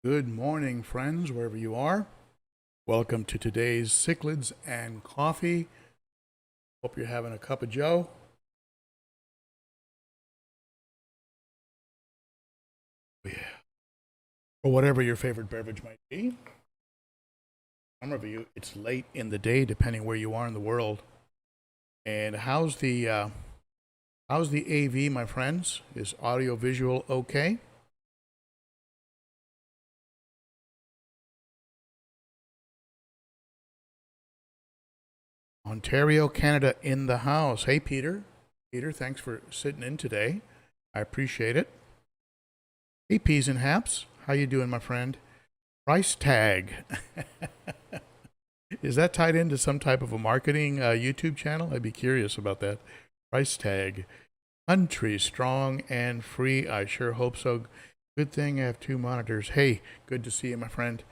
Good morning, friends, wherever you are. Welcome to today's Cichlids and Coffee. Hope you're having a cup of joe. Yeah. Or whatever your favorite beverage might be. Some of you, it's late in the day, depending where you are in the world. And how's the AV, my friends? Is audio visual okay? Ontario, Canada in the house. Hey, Peter. Peter, thanks for sitting in today. I appreciate it. Hey, Peas and Haps. How you doing, my friend? Price tag. Is that tied into some type of a marketing YouTube channel? I'd be curious about that. Price tag. Country strong and free. I sure hope so. Good thing I have two monitors. Hey, good to see you, my friend.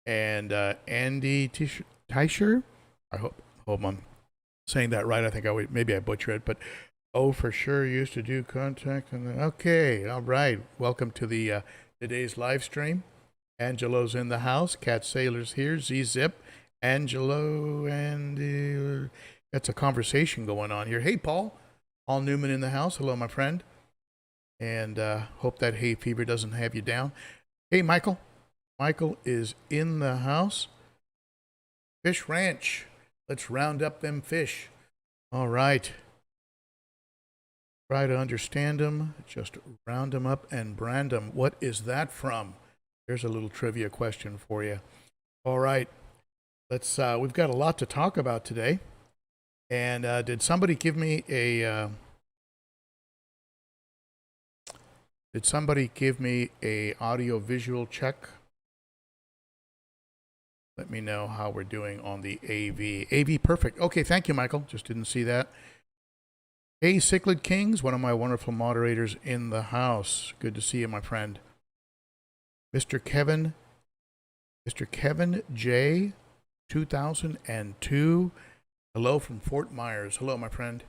And Andy Teicher. I hope I'm saying that right. I think maybe I butcher it, but for sure used to do contact. And okay, all right. Welcome to the today's live stream. Angelo's in the house. Cat Sailor's here. Z-Zip. Angelo, and that's a conversation going on here. Hey, Paul Newman in the house. Hello, my friend. And hope that hay fever doesn't have you down. Hey, Michael. Michael is in the house. Fish Ranch. Let's round up them fish. All right. Try to understand them. Just round them up and brand them. What is that from? Here's a little trivia question for you. All right. Let's. We've got a lot to talk about today. And did somebody give me a audio visual check? Let me know how we're doing on the AV. AV perfect. Okay, thank you, Michael. Just didn't see that. Hey, Cichlid Kings, one of my wonderful moderators in the house. Good to see you, my friend. Mr. Kevin J. 2002. Hello from Fort Myers. Hello, my friend.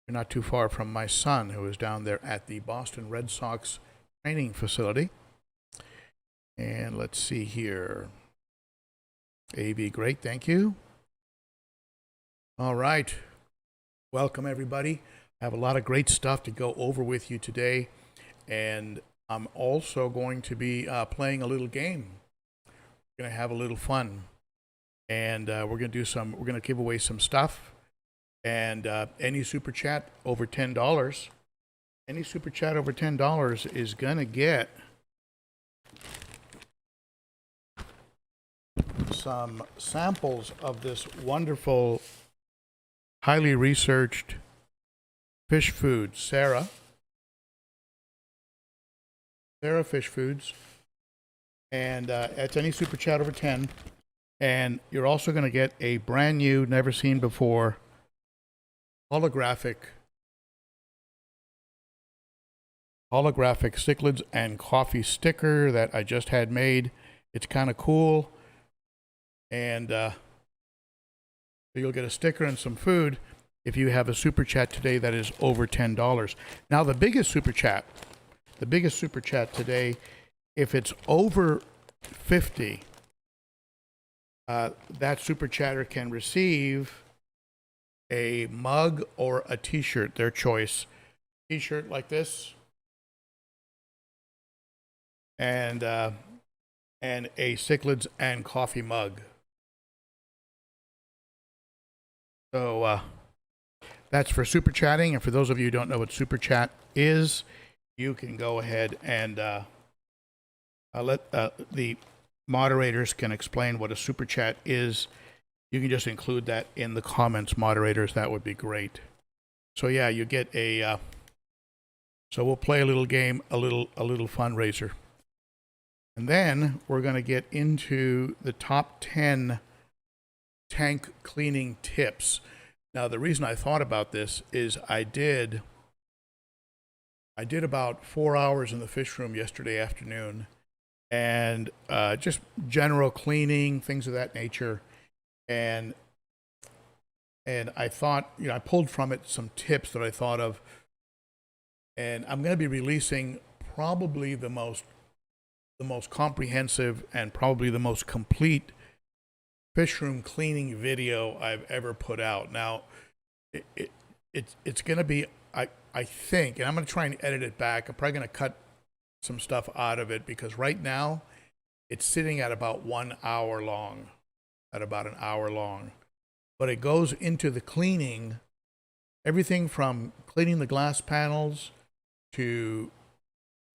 You're not too far from my son, who is down there at the Boston Red Sox training facility. And let's see here. AV, great, thank you. All right. Welcome, everybody. I have a lot of great stuff to go over with you today. And I'm also going to be playing a little game. We're going to have a little fun. And we're going to give away some stuff. And any super chat over $10, is going to get some samples of this wonderful, highly researched fish food. Sarah Fish Foods. And it's any super chat over 10. And you're also going to get a brand new, never seen before, holographic Cichlids and Coffee sticker that I just had made. It's kind of cool. And you'll get a sticker and some food if you have a super chat today that is over $10. Now, the biggest super chat today, if it's over 50, that super chatter can receive a mug or a t-shirt, their choice. T-shirt like this, and a Cichlids and Coffee mug. So that's for super chatting. And for those of you who don't know what super chat is, you can go ahead and let the moderators can explain what a super chat is. You can just include that in the comments, moderators. That would be great. So yeah, you get a. So we'll play a little game, a little fundraiser, and then we're going to get into the top 10 tank cleaning tips. Now, the reason I thought about this is I did about 4 hours in the fish room yesterday afternoon, and just general cleaning, things of that nature. And I thought, I pulled from it some tips that I thought of. And I'm going to be releasing probably the the most comprehensive and probably the most complete fish room cleaning video I've ever put out. Now, it's going to be, I think, and I'm going to try and edit it back. I'm probably going to cut some stuff out of it because right now it's sitting at about 1 hour long, But it goes into the cleaning, everything from cleaning the glass panels to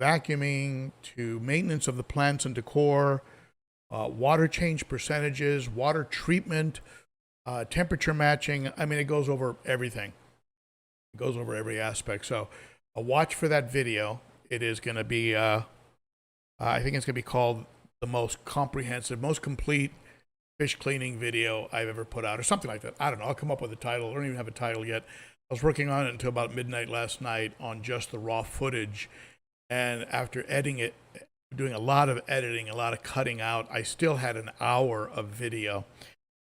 vacuuming to maintenance of the plants and decor, water change percentages, water treatment, temperature matching. I mean, it goes over everything. It goes over every aspect. So watch for that video. It is going to be, I think it's going to be called the most comprehensive, most complete fish cleaning video I've ever put out, or something like that. I don't know. I'll come up with a title. I don't even have a title yet. I was working on it until about midnight last night on just the raw footage. And after editing it, doing a lot of editing, a lot of cutting out, I still had an hour of video.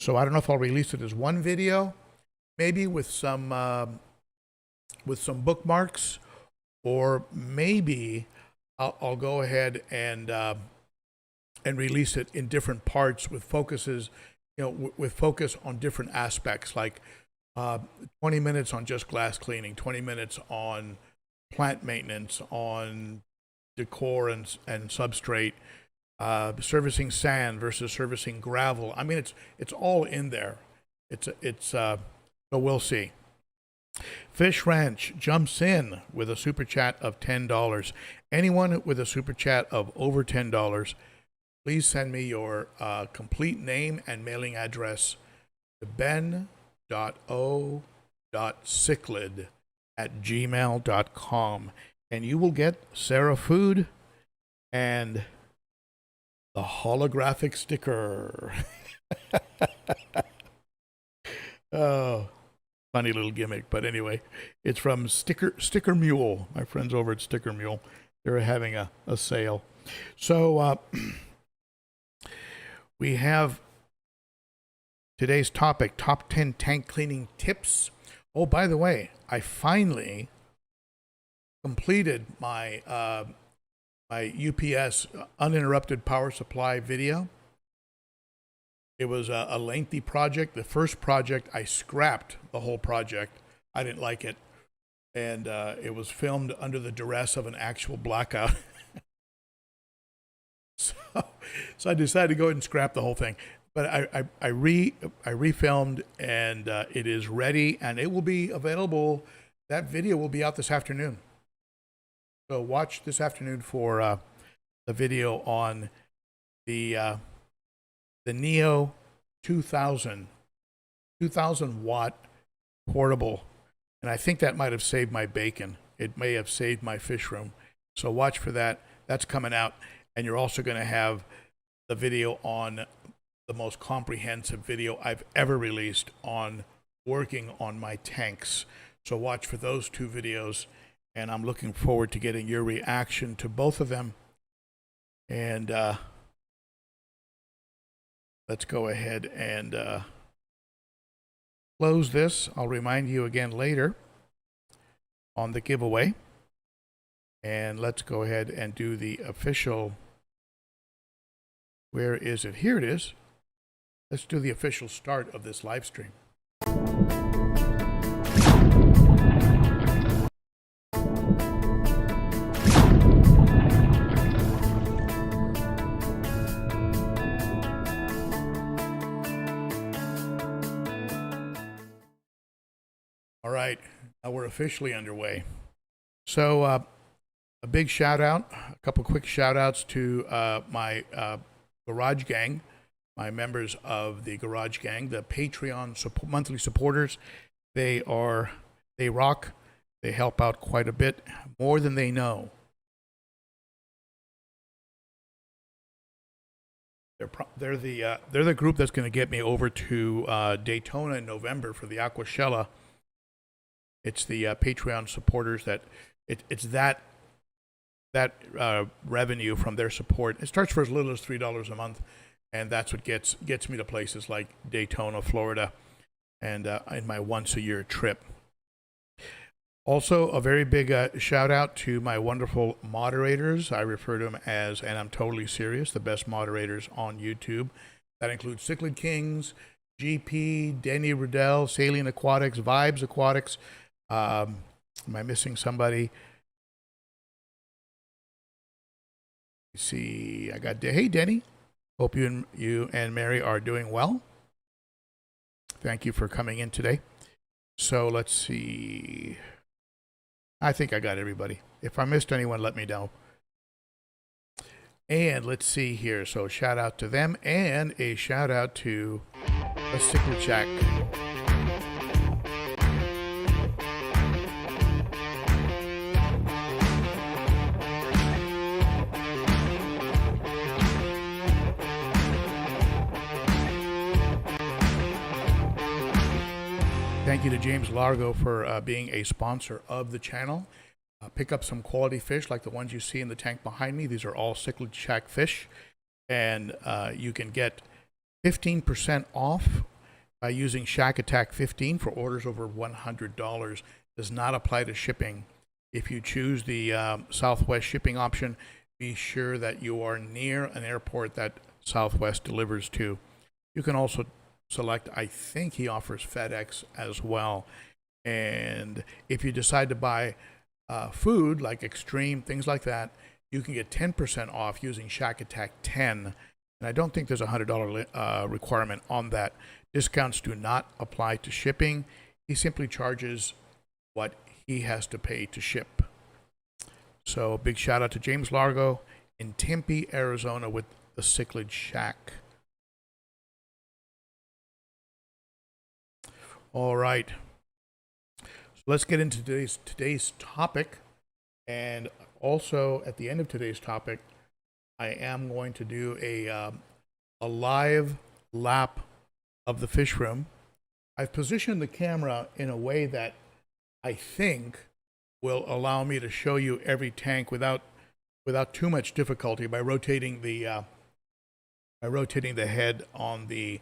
So I don't know if I'll release it as one video, maybe with some bookmarks, or maybe I'll go ahead and release it in different parts with focuses, with focus on different aspects, like 20 minutes on just glass cleaning, 20 minutes on plant maintenance, on decor and substrate, servicing sand versus servicing gravel. I mean, it's all in there. So we'll see. Fish Ranch jumps in with a super chat of $10. Anyone with a super chat of over $10, please send me your complete name and mailing address to ben.o.cichlid@gmail.com, and you will get Sarah food and the holographic sticker. Oh, funny little gimmick, but anyway, it's from Sticker Mule. My friends over at Sticker Mule, they're having a sale. So we have today's topic, top 10 tank cleaning tips. Oh, by the way, I finally completed my my UPS uninterrupted power supply video. It was a lengthy project. The first project, I scrapped the whole project. I didn't like it. And it was filmed under the duress of an actual blackout. So I decided to go ahead and scrap the whole thing. But I refilmed, and it is ready, and it will be available. That video will be out this afternoon. So watch this afternoon for the video on the Neo 2000 watt portable. And I think that might have saved my bacon. It may have saved my fish room. So watch for that. That's coming out. And you're also going to have the video on the most comprehensive video I've ever released on working on my tanks. So watch for those two videos. And I'm looking forward to getting your reaction to both of them. And let's go ahead and close this. I'll remind you again later on the giveaway. And let's go ahead and do the official. Where is it? Here it is. Let's do the official start of this live stream. All right, now we're officially underway. So a big shout out, a couple quick shout outs to my Garage Gang, my members of the Garage Gang, the Patreon monthly supporters. They rock. They help out quite a bit, more than they know. They're the group that's going to get me over to Daytona in November for the Aquashella. It's the Patreon supporters that it's that revenue from their support. It starts for as little as $3 a month, and that's what gets me to places like Daytona, Florida, and in my once a year trip. Also, a very big shout out to my wonderful moderators. I refer to them as, and I'm totally serious, the best moderators on YouTube. That includes Cichlid Kings, GP, Denny Riddell, Salient Aquatics, Vibes Aquatics. Am I missing somebody? You see, I got, hey Denny. Hope you and Mary are doing well. Thank you for coming in today. So let's see. I think I got everybody. If I missed anyone, let me know. And let's see here. So shout out to them and a shout out to the Cichlid Shack. Thank you to James Largo for being a sponsor of the channel. Pick up some quality fish like the ones you see in the tank behind me. These are all Cichlid Shack fish. And you can get 15% off by using Shack Attack 15 for orders over $100. Does not apply to shipping. If you choose the Southwest shipping option, be sure that you are near an airport that Southwest delivers to. You can also select, I think he offers FedEx as well. And if you decide to buy food like Extreme, things like that, you can get 10% off using Shack Attack 10. And I don't think there's a $100 requirement on that. Discounts do not apply to shipping. He simply charges what he has to pay to ship. So big shout out to James Largo in Tempe, Arizona with the Cichlid Shack. All right. So let's get into today's topic. And also at the end of today's topic, I am going to do a live lap of the fish room. I've positioned the camera in a way that I think will allow me to show you every tank without too much difficulty by rotating the head on the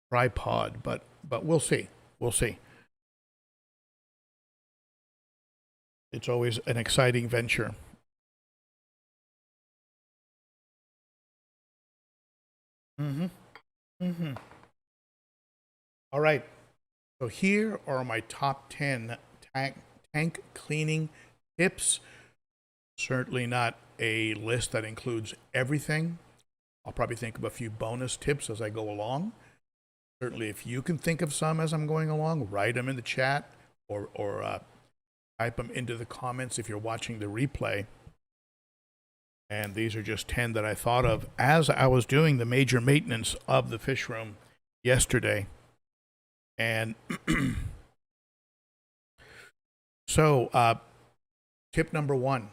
tripod. But we'll see. We'll see. It's always an exciting venture. All right. So here are my top 10 tank cleaning tips. Certainly not a list that includes everything. I'll probably think of a few bonus tips as I go along. Certainly, if you can think of some as I'm going along, write them in the chat or type them into the comments if you're watching the replay. And these are just 10 that I thought of as I was doing the major maintenance of the fish room yesterday. And so tip number one,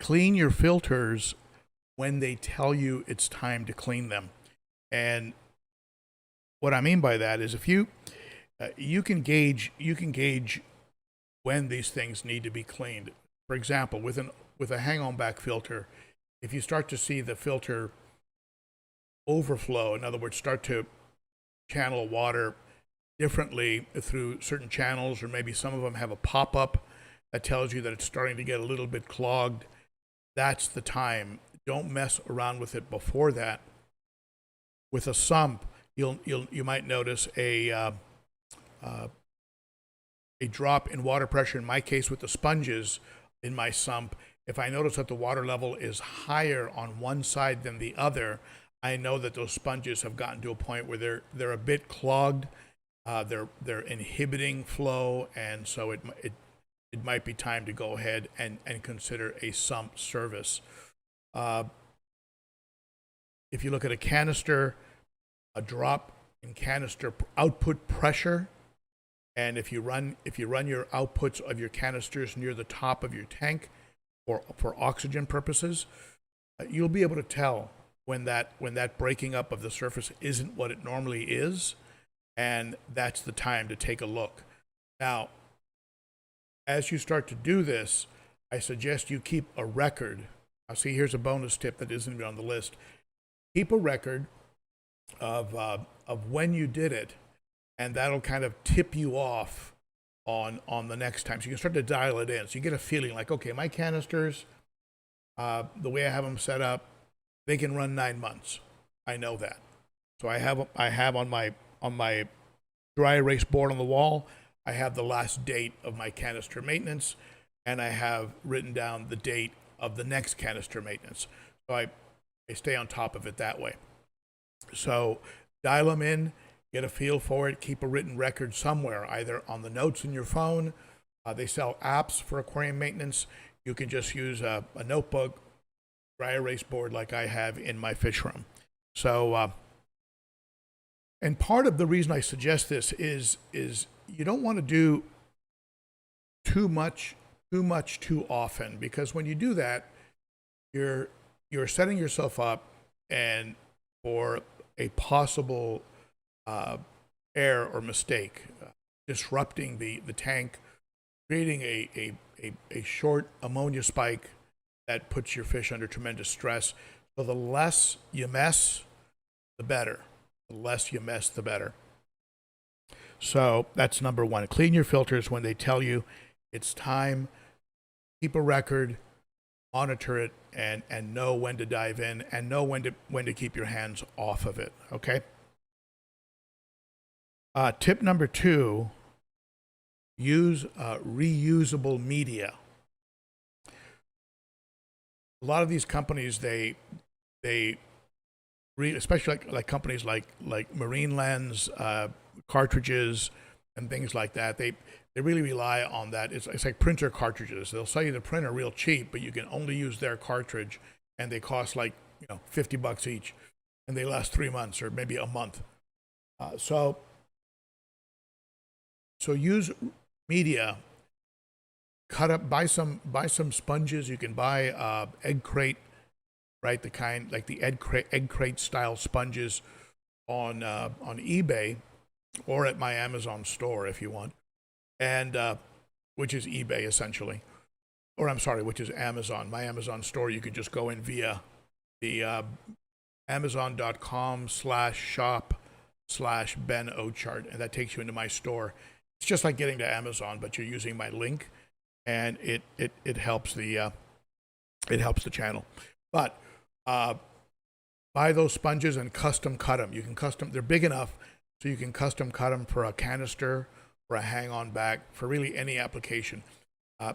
clean your filters when they tell you it's time to clean them. And what I mean by that is if you can gauge when these things need to be cleaned. For example, with a hang-on back filter, if you start to see the filter overflow, in other words, start to channel water differently through certain channels, or maybe some of them have a pop-up that tells you that it's starting to get a little bit clogged, that's the time. Don't mess around with it before that. With a sump, you might notice a drop in water pressure. In my case, with the sponges in my sump, if I notice that the water level is higher on one side than the other, I know that those sponges have gotten to a point where they're a bit clogged. They're inhibiting flow, and so it might be time to go ahead and consider a sump service. If you look at a canister, a drop in canister output pressure, and if you run your outputs of your canisters near the top of your tank for oxygen purposes, you'll be able to tell when that breaking up of the surface isn't what it normally is, and that's the time to take a look. Now, as you start to do this, I suggest you keep a record. Now, see, here's a bonus tip that isn't even on the list. Keep a record of when you did it, and that'll kind of tip you off on the next time. So you can start to dial it in. So you get a feeling like, okay, my canisters, the way I have them set up, they can run 9 months. I know that. So I have on my dry erase board on the wall, I have the last date of my canister maintenance, and I have written down the date of the next canister maintenance. So I stay on top of it that way. So dial them in, get a feel for it, keep a written record somewhere, either on the notes in your phone. They sell apps for aquarium maintenance. You can just use a notebook, dry erase board like I have in my fish room. So, and part of the reason I suggest this is you don't want to do too much too often, because when you do that, you're setting yourself up and for a possible error or mistake, disrupting the tank, creating a short ammonia spike that puts your fish under tremendous stress. So the less you mess, the better. The less you mess, the better. So that's number one. Clean your filters when they tell you it's time. Keep a record, monitor it, and know when to dive in, and know when to keep your hands off of it. Okay. Tip number 2: use reusable media. A lot of these companies, especially like companies like Marine Lens, cartridges, and things like that, they really rely on that. It's like printer cartridges. They'll sell you the printer real cheap, but you can only use their cartridge, and they cost like $50 each, and they last 3 months or maybe a month. So use media. Cut up, buy some sponges. You can buy egg crate, right? The kind like the egg crate style sponges on eBay or at my Amazon store if you want, and which is eBay essentially, or I'm sorry, which is Amazon. My Amazon store, you can just go in via the Amazon.com/shop/Ben Ochart, and that takes you into my store. It's just like getting to Amazon, but you're using my link, and it helps the channel. But buy those sponges and custom cut them. You can they're big enough so you can custom cut them for a canister or a hang-on back for really any application.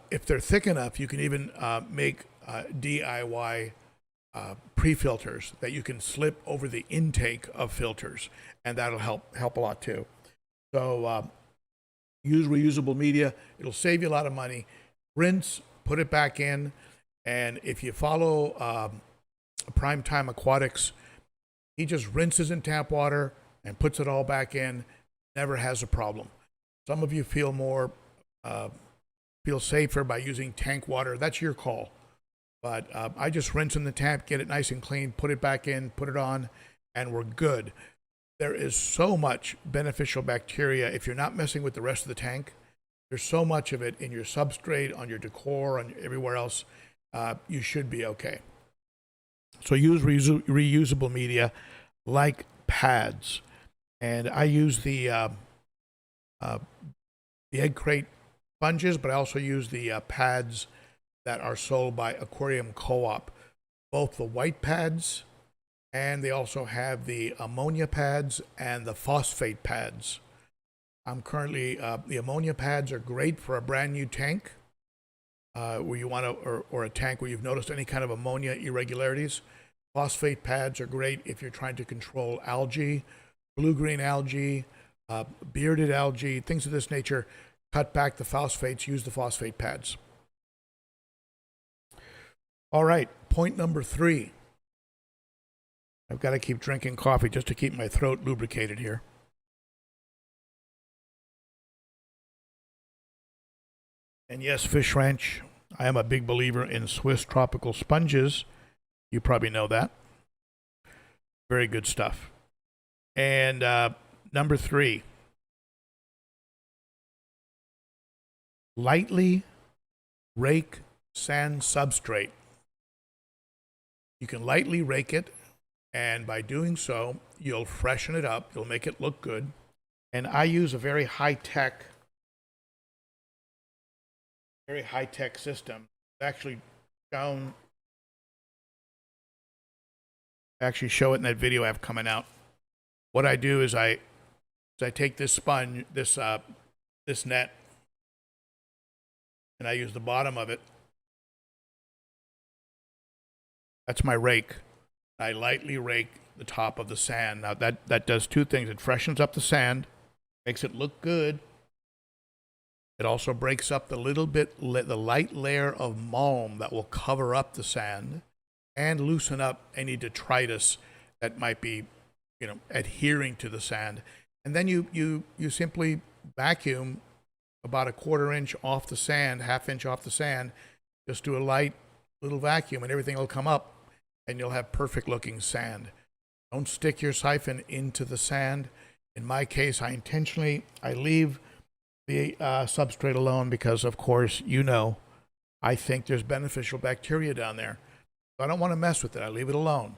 If they're thick enough, you can even make DIY prefilters that you can slip over the intake of filters, and that'll help a lot too. So use reusable media. It'll save you a lot of money. Rinse, put it back in, and if you follow Primetime Aquatics, he just rinses in tap water and puts it all back in. Never has a problem. Some of you feel safer by using tank water. That's your call. But I just rinse in the tap, get it nice and clean, put it back in, put it on, and we're good. There is so much beneficial bacteria if you're not messing with the rest of the tank. There's so much of it in your substrate, on your decor, on everywhere else. You should be okay. So use reusable media like pads. And I use the egg crate sponges, but I also use the pads that are sold by Aquarium Co-op, both the white pads, and they also have the ammonia pads and the phosphate pads. I'm currently, the ammonia pads are great for a brand new tank where you want to, or a tank where you've noticed any kind of ammonia irregularities. Phosphate pads are great if you're trying to control algae, blue-green algae, bearded algae, things of this nature. Cut back the phosphates, use the phosphate pads. All right, point number 3. I've got to keep drinking coffee just to keep my throat lubricated here. And yes, Fish Ranch, I am a big believer in Swiss tropical sponges. You probably know that. Very good stuff. And number 3, lightly rake sand substrate. You can lightly rake it, and by doing so, you'll freshen it up. You'll make it look good. And I use a very high-tech very high-tech system. It's actually shown, show it in that video I have coming out. What I do is I take this sponge, this net, and I use the bottom of it. That's my rake. I lightly rake the top of the sand. Now that does two things. It freshens up the sand, makes it look good. It also breaks up the light layer of mulm that will cover up the sand and loosen up any detritus that might be, adhering to the sand. And then you simply vacuum about a 1/4 inch off the sand, 1/2 inch off the sand. Just do a light little vacuum and everything will come up and you'll have perfect looking sand. Don't stick your siphon into the sand. In my case, I leave the substrate alone because, of course, I think there's beneficial bacteria down there. So I don't want to mess with it. I leave it alone.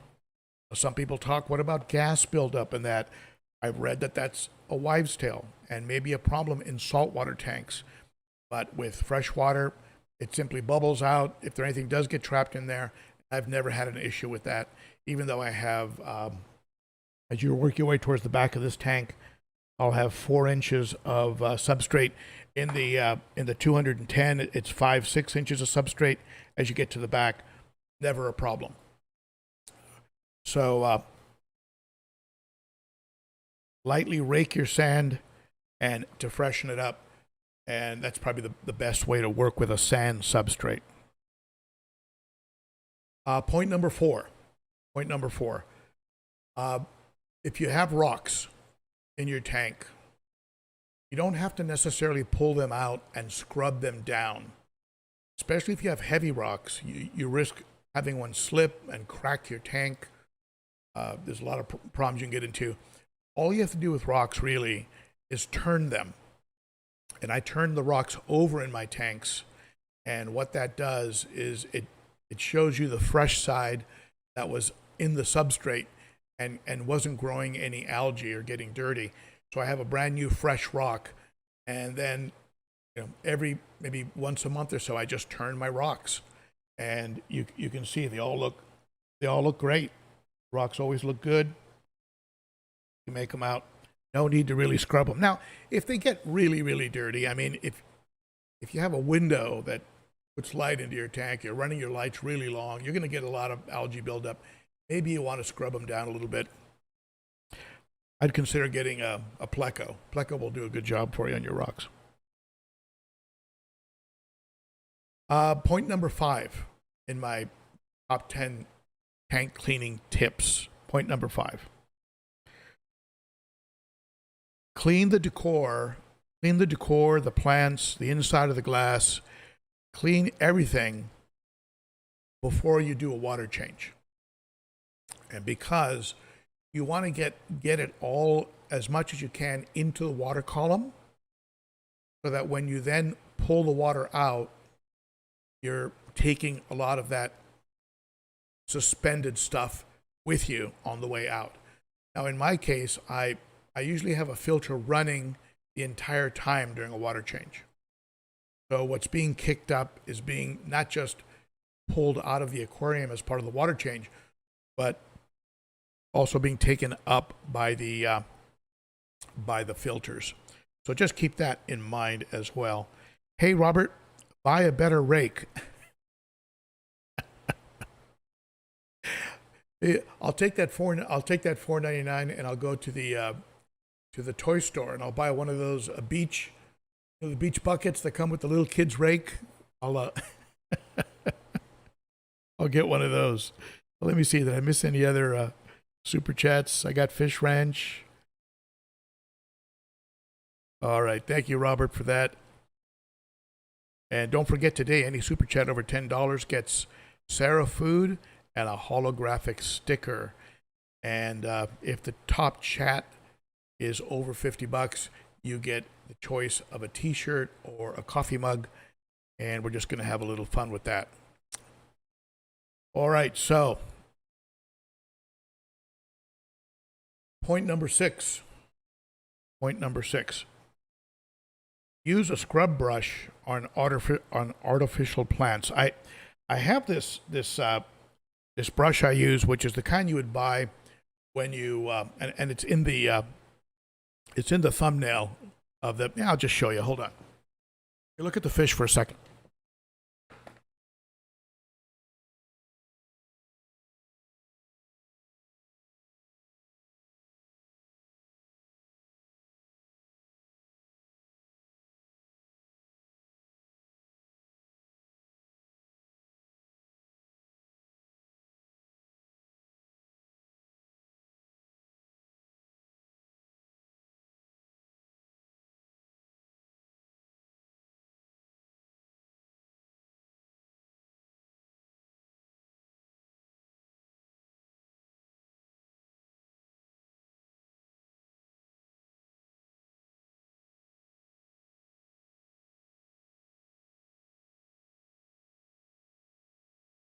Some people talk, what about gas buildup and that? I've read that that's a wives' tale and maybe a problem in saltwater tanks. But with fresh water, it simply bubbles out. If anything does get trapped in there, I've never had an issue with that, even though I have, as you work your way towards the back of this tank, I'll have 4 inches of substrate. In the 210, it's 5-6 inches of substrate. As you get to the back, never a problem. So lightly rake your sand and to freshen it up, and that's probably the best way to work with a sand substrate. Point number four. If you have rocks in your tank, you don't have to necessarily pull them out and scrub them down. Especially if you have heavy rocks, you risk having one slip and crack your tank. There's a lot of problems you can get into. All you have to do with rocks really is turn them. And I turn the rocks over in my tanks. And what that does is it shows you the fresh side that was in the substrate and wasn't growing any algae or getting dirty. So I have a brand new fresh rock. And then every maybe once a month or so, I just turn my rocks. And you can see they all look great. Rocks always look good. You make them out. No need to really scrub them. Now, if they get really, really dirty, I mean, if you have a window that puts light into your tank, you're running your lights really long, you're going to get a lot of algae buildup. Maybe you want to scrub them down a little bit. I'd consider getting a Pleco. Pleco will do a good job for you on your rocks. Point number 5 in my top 10 tank cleaning tips. Point number 5. Clean the decor, the plants, the inside of the glass. Clean everything before you do a water change. And because you want to get it all as much as you can into the water column so that when you then pull the water out, you're taking a lot of that suspended stuff with you on the way out. Now, in my case, I usually have a filter running the entire time during a water change. So what's being kicked up is being not just pulled out of the aquarium as part of the water change, but also being taken up by the filters. So just keep that in mind as well. Hey, Robert, buy a better rake. I'll take that $4.99 and I'll go to the toy store and I'll buy one of those beach buckets that come with the little kids rake. I'll get one of those. Let me see, did I miss any other super chats? I got Fish Ranch. All right, thank you, Robert, for that. And don't forget today, any super chat over $10 gets Sarah food and a holographic sticker. And if the top chat is over $50, you get the choice of a t-shirt or a coffee mug. And we're just going to have a little fun with that. All right, so point number 6. use a scrub brush on artificial plants. I have this brush I use, which is the kind you would buy when you and it's in the thumbnail of the. Yeah, I'll just show you. Hold on. You look at the fish for a second.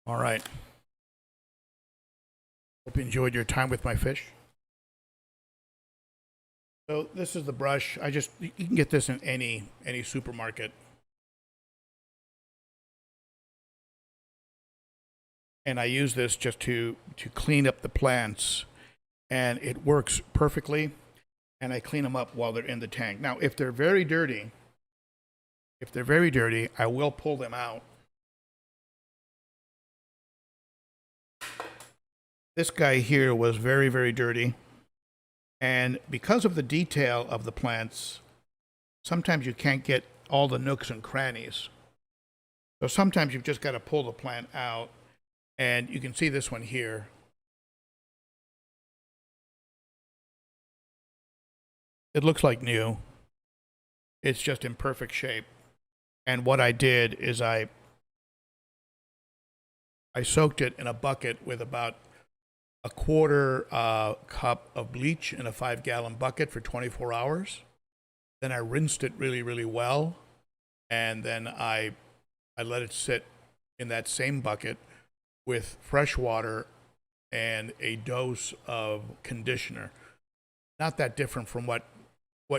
All right. Hope you enjoyed your time with my fish. So this is the brush. You can get this in any supermarket. And I use this just to clean up the plants, and it works perfectly. And I clean them up while they're in the tank. Now, if they're very dirty, I will pull them out. This guy here was very, very dirty. And because of the detail of the plants, sometimes you can't get all the nooks and crannies. So sometimes you've just got to pull the plant out. And you can see this one here. It looks like new. It's just in perfect shape. And what I did is I soaked it in a bucket with about a quarter cup of bleach in a 5-gallon bucket for 24 hours. Then I rinsed it really, really well. And then I let it sit in that same bucket with fresh water and a dose of conditioner. Not that different from what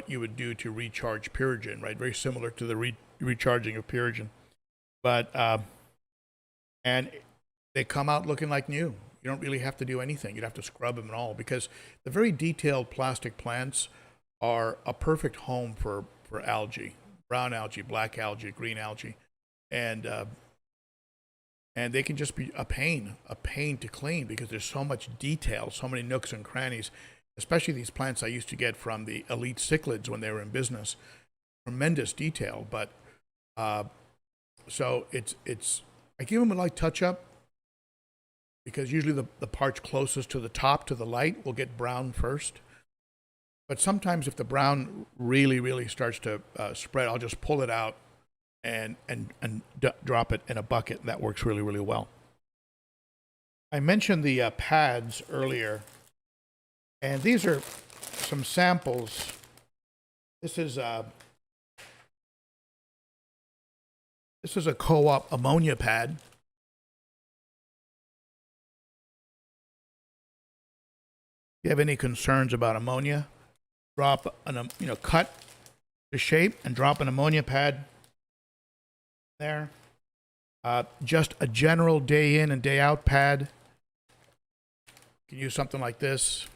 you would do to recharge Purigen, right? Very similar to the recharging of Purigen. But, and they come out looking like new. You don't really have to do anything. You'd have to scrub them and all, because the very detailed plastic plants are a perfect home for algae, brown algae, black algae, green algae. And they can just be a pain to clean, because there's so much detail, so many nooks and crannies, especially these plants I used to get from the elite cichlids when they were in business. Tremendous detail, but so I give them a light touch up, because usually the parts closest to the top, to the light, will get brown first. But sometimes if the brown really, really starts to spread, I'll just pull it out and drop it in a bucket. That works really, really well. I mentioned the pads earlier, and these are some samples. This is a co-op ammonia pad. If you have any concerns about ammonia, drop cut the shape and drop an ammonia pad there. Just a general day in and day out pad. You can use something like this.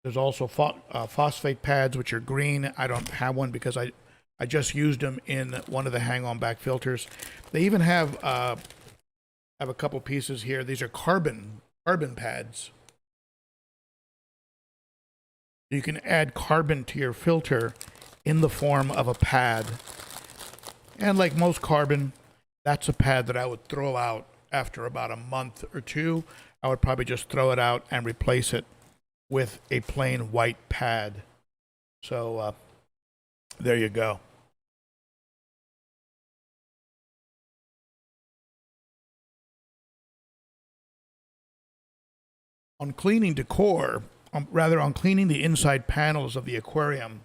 There's also phosphate pads, which are green. I don't have one because I just used them in one of the hang-on back filters. They even have a couple pieces here. These are carbon pads. You can add carbon to your filter in the form of a pad. And like most carbon, that's a pad that I would throw out after about a month or two. I would probably just throw it out and replace it with a plain white pad. So there you go. On cleaning decor, on cleaning the inside panels of the aquarium,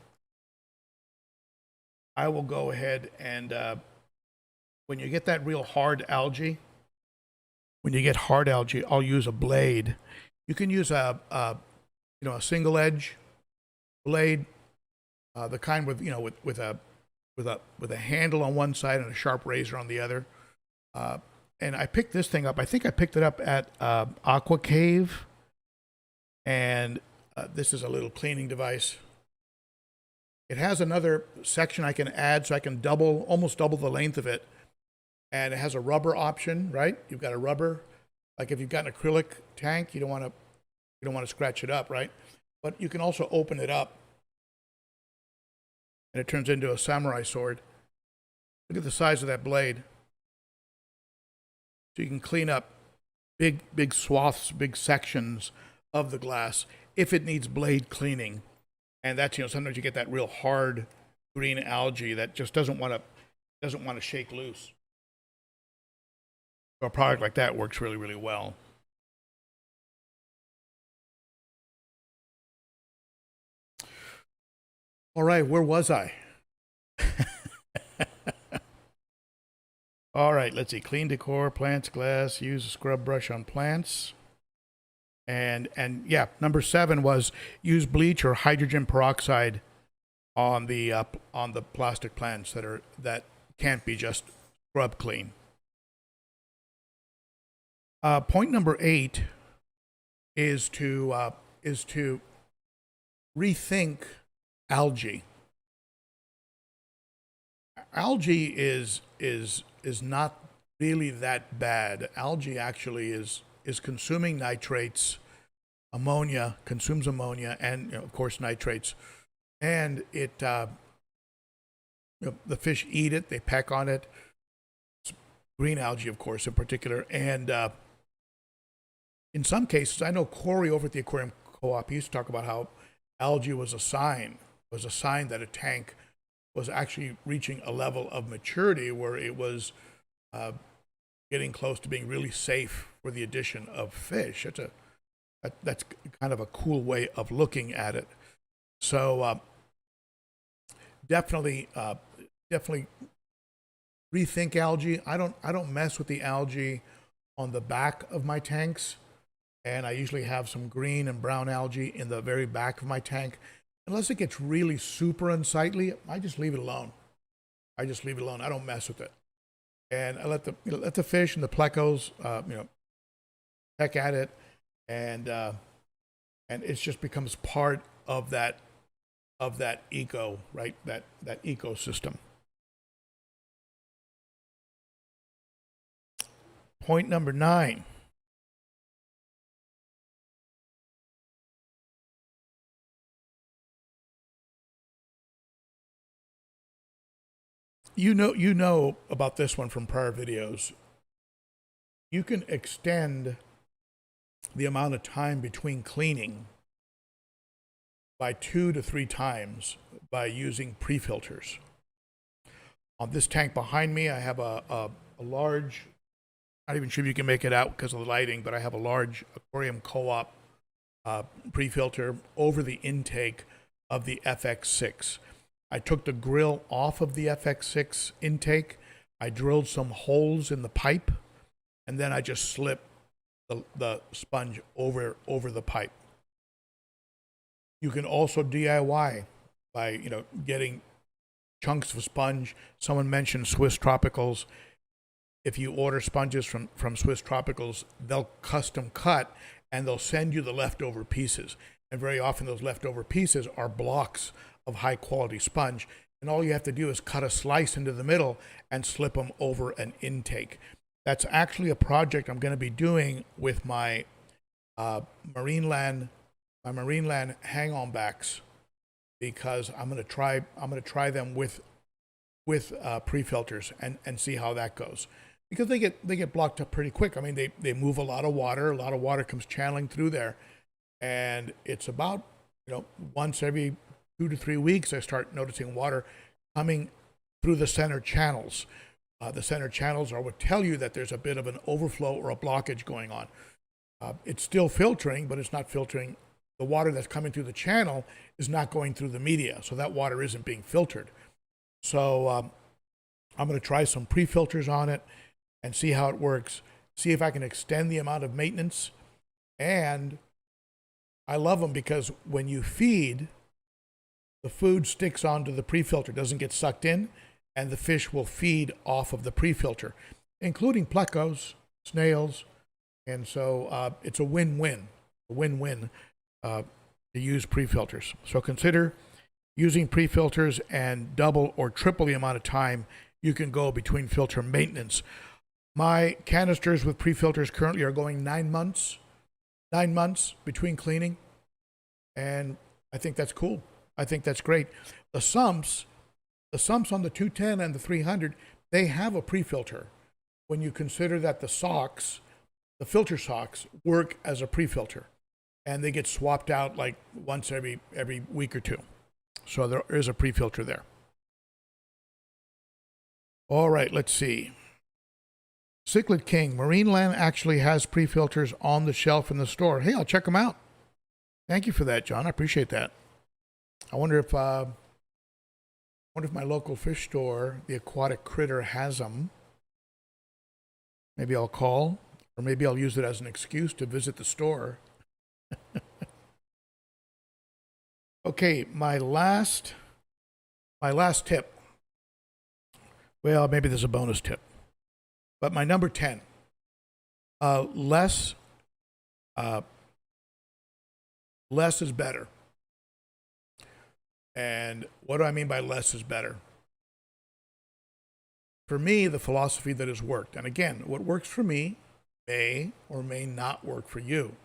I will go ahead and when you get that real hard algae, I'll use a blade. You can use a single edge blade, the kind with with a handle on one side and a sharp razor on the other. And I picked this thing up. I think I picked it up at Aqua Cave, and this is a little cleaning device. It has another section I can add, so I can almost double the length of it. And it has a rubber option, right? You've got a rubber. Like if you've got an acrylic tank, you don't want to scratch it up, right? But you can also open it up, and it turns into a samurai sword. Look at the size of that blade. So you can clean up big swaths, big sections of the glass if it needs blade cleaning. And that's, sometimes you get that real hard green algae that just doesn't want to shake loose. So a product like that works really, really well. All right, where was I? All right, let's see. Clean decor, plants, glass, use a scrub brush on plants. And yeah, number 7 was use bleach or hydrogen peroxide on the plastic plants that can't be just scrub clean. Point number 8 is to rethink algae. Algae is not really that bad. Algae actually is consuming nitrates, consumes ammonia, and of course nitrates, and it the fish eat it, they peck on it. It's green algae, of course, in particular, and in some cases, I know Corey over at the Aquarium Co-op, he used to talk about how algae was a sign that a tank was actually reaching a level of maturity where it was getting close to being really safe for the addition of fish. That's kind of a cool way of looking at it. So definitely rethink algae. I don't mess with the algae on the back of my tanks, and I usually have some green and brown algae in the very back of my tank. Unless it gets really super unsightly, I just leave it alone. I don't mess with it. And I let the fish and the plecos, peck at it, and it just becomes part of that eco, right? That ecosystem. Point number 9. You know about this one from prior videos. You can extend the amount of time between cleaning by 2 to 3 times by using prefilters. On this tank behind me, I have a large, not even sure if you can make it out because of the lighting, but I have a large Aquarium Co-op prefilter over the intake of the FX6. I took the grill off of the FX6 intake. I drilled some holes in the pipe, and then I just slipped the sponge over the pipe. You can also DIY by getting chunks of sponge. Someone mentioned Swiss Tropicals. If you order sponges from Swiss Tropicals, they'll custom cut and they'll send you the leftover pieces. And very often those leftover pieces are blocks of high quality sponge, and all you have to do is cut a slice into the middle and slip them over an intake. That's actually a project I'm going to be doing with my Marineland hang-on backs, because I'm going to try them with pre-filters and see how that goes, because they get blocked up pretty quick. I mean, they move a lot of water comes channeling through there, and it's about once every 2 to 3 weeks I start noticing water coming through the center channels. The center channels are what tell you that there's a bit of an overflow or a blockage going on. It's still filtering, but it's not filtering. The water that's coming through the channel is not going through the media, so that water isn't being filtered. So I'm going to try some pre-filters on it and see how it works, see if I can extend the amount of maintenance. And I love them because when you feed, the food sticks onto the pre-filter, doesn't get sucked in, and the fish will feed off of the pre-filter, including plecos, snails, and so it's a win-win, to use pre-filters. So consider using pre-filters, and double or triple the amount of time you can go between filter maintenance. My canisters with pre-filters currently are going 9 months. 9 months between cleaning, and I think that's cool. I think that's great. The sumps on the 210 and the 300, they have a pre-filter. When you consider that the socks, the filter socks, work as a pre-filter, and they get swapped out like once every week or two. So there is a pre-filter there. All right, let's see. Cichlid King, Marineland actually has pre-filters on the shelf in the store. Hey, I'll check them out. Thank you for that, John. I appreciate that. I wonder if my local fish store, the Aquatic Critter, has them. Maybe I'll call, or maybe I'll use it as an excuse to visit the store. Okay, my last tip. Well, maybe there's a bonus tip. But my number 10, less is better. And what do I mean by less is better? For me, the philosophy that has worked, and again, what works for me may or may not work for you.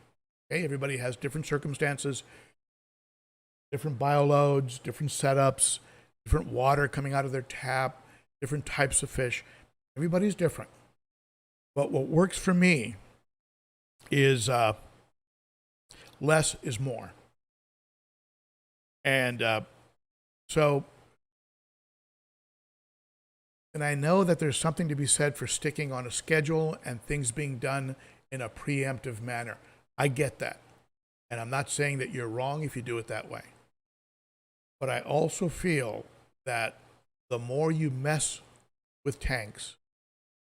Okay, everybody has different circumstances, different bioloads, different setups, different water coming out of their tap, different types of fish. Everybody's different. But what works for me is less is more. And and I know that there's something to be said for sticking on a schedule and things being done in a preemptive manner. I get that. And I'm not saying that you're wrong if you do it that way. But I also feel that the more you mess with tanks,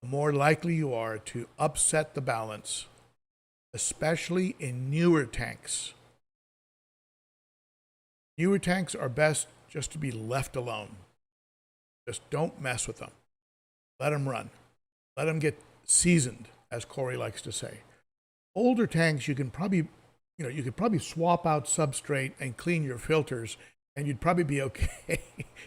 the more likely you are to upset the balance, especially in newer tanks. Newer tanks are best just to be left alone. Just don't mess with them. Let them run. Let them get seasoned, as Corey likes to say. Older tanks, you could probably swap out substrate and clean your filters, and you'd probably be okay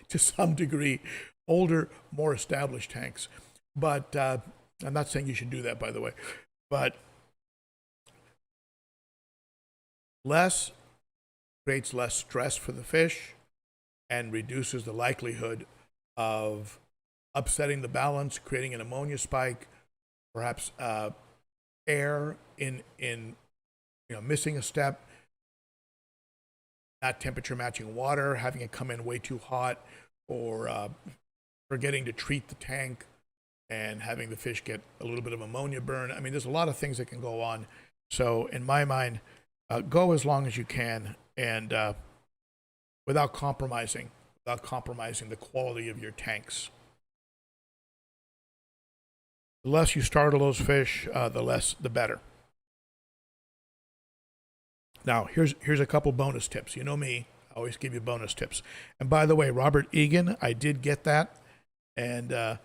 to some degree. Older, more established tanks. But I'm not saying you should do that, by the way. But less creates less stress for the fish and reduces the likelihood of upsetting the balance, creating an ammonia spike, perhaps air in missing a step, not temperature matching water, having it come in way too hot, or forgetting to treat the tank and having the fish get a little bit of ammonia burn. I mean, there's a lot of things that can go on. So in my mind, go as long as you can, and without compromising the quality of your tanks. The less you startle those fish, the better. Now, here's a couple bonus tips. You know me, I always give you bonus tips. And by the way, Robert Egan, I did get that, and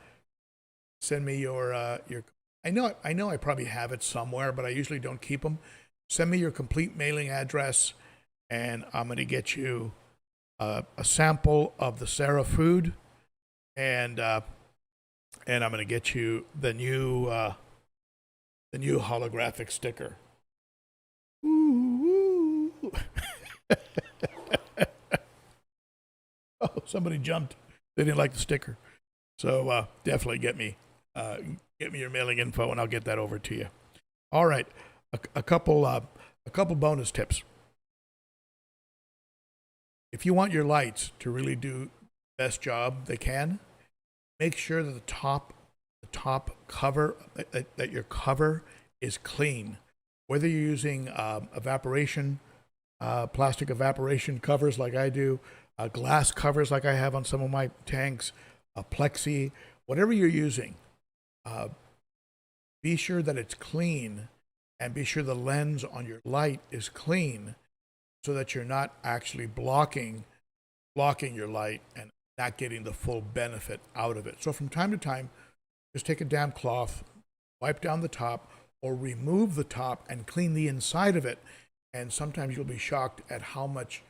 send me your. I know I probably have it somewhere, but I usually don't keep them. Send me your complete mailing address, and I'm going to get you a sample of the Sarah food, and I'm going to get you the new holographic sticker. Ooh. Oh, somebody jumped. They didn't like the sticker. So definitely get me your mailing info, and I'll get that over to you. All right, a couple bonus tips. If you want your lights to really do the best job they can, make sure that the top cover, that your cover is clean. Whether you're using evaporation, plastic evaporation covers like I do, glass covers like I have on some of my tanks, plexi, whatever you're using, be sure that it's clean, and be sure the lens on your light is clean, so that you're not actually blocking blocking your light and not getting the full benefit out of it. So from time to time, just take a damp cloth, wipe down the top, or remove the top and clean the inside of it. And sometimes you'll be shocked at how much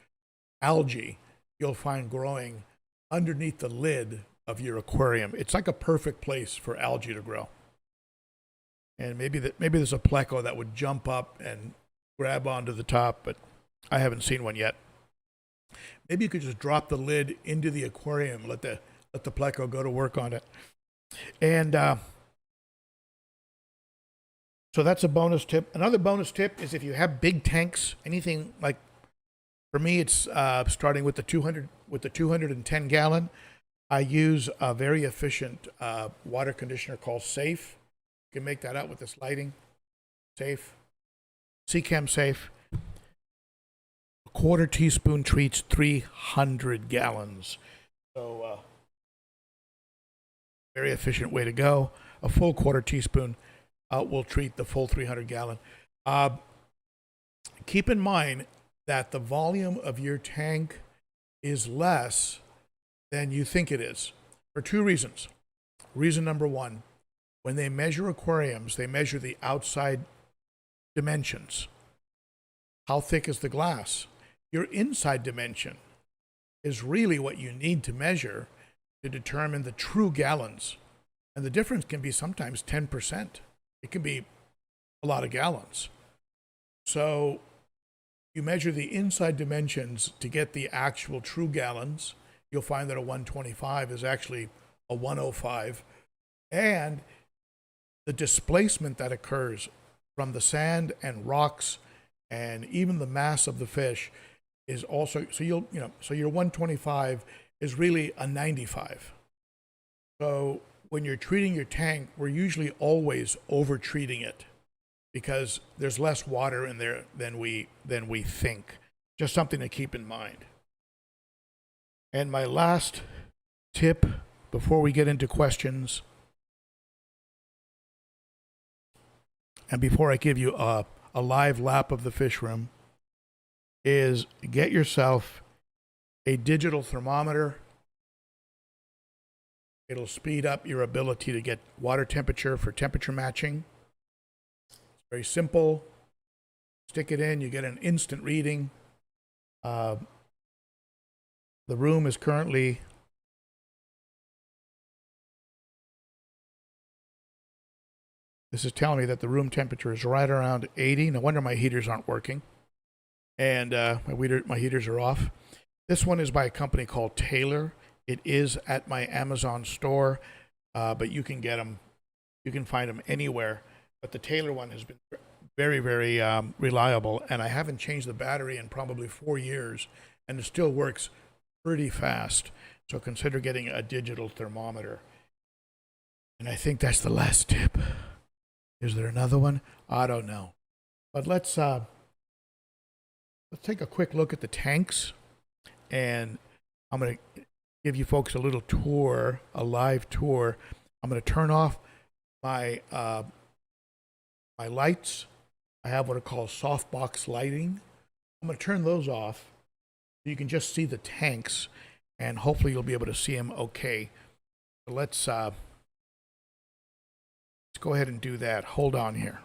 algae you'll find growing underneath the lid of your aquarium. It's like a perfect place for algae to grow. And maybe there's a pleco that would jump up and grab onto the top, but I haven't seen one yet. Maybe you could just drop the lid into the aquarium, let the pleco go to work on it. And so that's a bonus tip. Another bonus tip is if you have big tanks, anything like, for me, it's starting with the 210 gallon. I use a very efficient water conditioner called Safe. You can make that out with this lighting. Safe. Seachem Safe. A quarter teaspoon treats 300 gallons. So, very efficient way to go. A full quarter teaspoon will treat the full 300 gallon. Keep in mind that the volume of your tank is less than you think it is for two reasons. Reason number one, when they measure aquariums, they measure the outside dimensions. How thick is the glass? Your inside dimension is really what you need to measure to determine the true gallons. And the difference can be sometimes 10%. It can be a lot of gallons. So you measure the inside dimensions to get the actual true gallons. You'll find that a 125 is actually a 105. And the displacement that occurs from the sand and rocks and even the mass of the fish is also, so your 125 is really a 95. So when you're treating your tank, we're usually always over treating it because there's less water in there than we think. Just something to keep in mind. And my last tip before we get into questions, and before I give you a live lap of the fish room, is get yourself a digital thermometer. It'll speed up your ability to get water temperature for temperature matching. It's very simple. Stick it in, you get an instant reading. The room is currently this is telling me that the room temperature is right around 80. No wonder my heaters aren't working. And my heaters are off. This one is by a company called Taylor. It is at my Amazon store, but you can get them. You can find them anywhere. But the Taylor one has been very, very reliable, and I haven't changed the battery in probably 4 years, and it still works pretty fast. So consider getting a digital thermometer. And I think that's the last tip. Is there another one? I don't know. But let's take a quick look at the tanks, and I'm going to give you folks a little tour, a live tour. I'm going to turn off my my lights. I have what I call softbox lighting. I'm going to turn those off so you can just see the tanks, and hopefully you'll be able to see them okay. So let's go ahead and do that. Hold on here.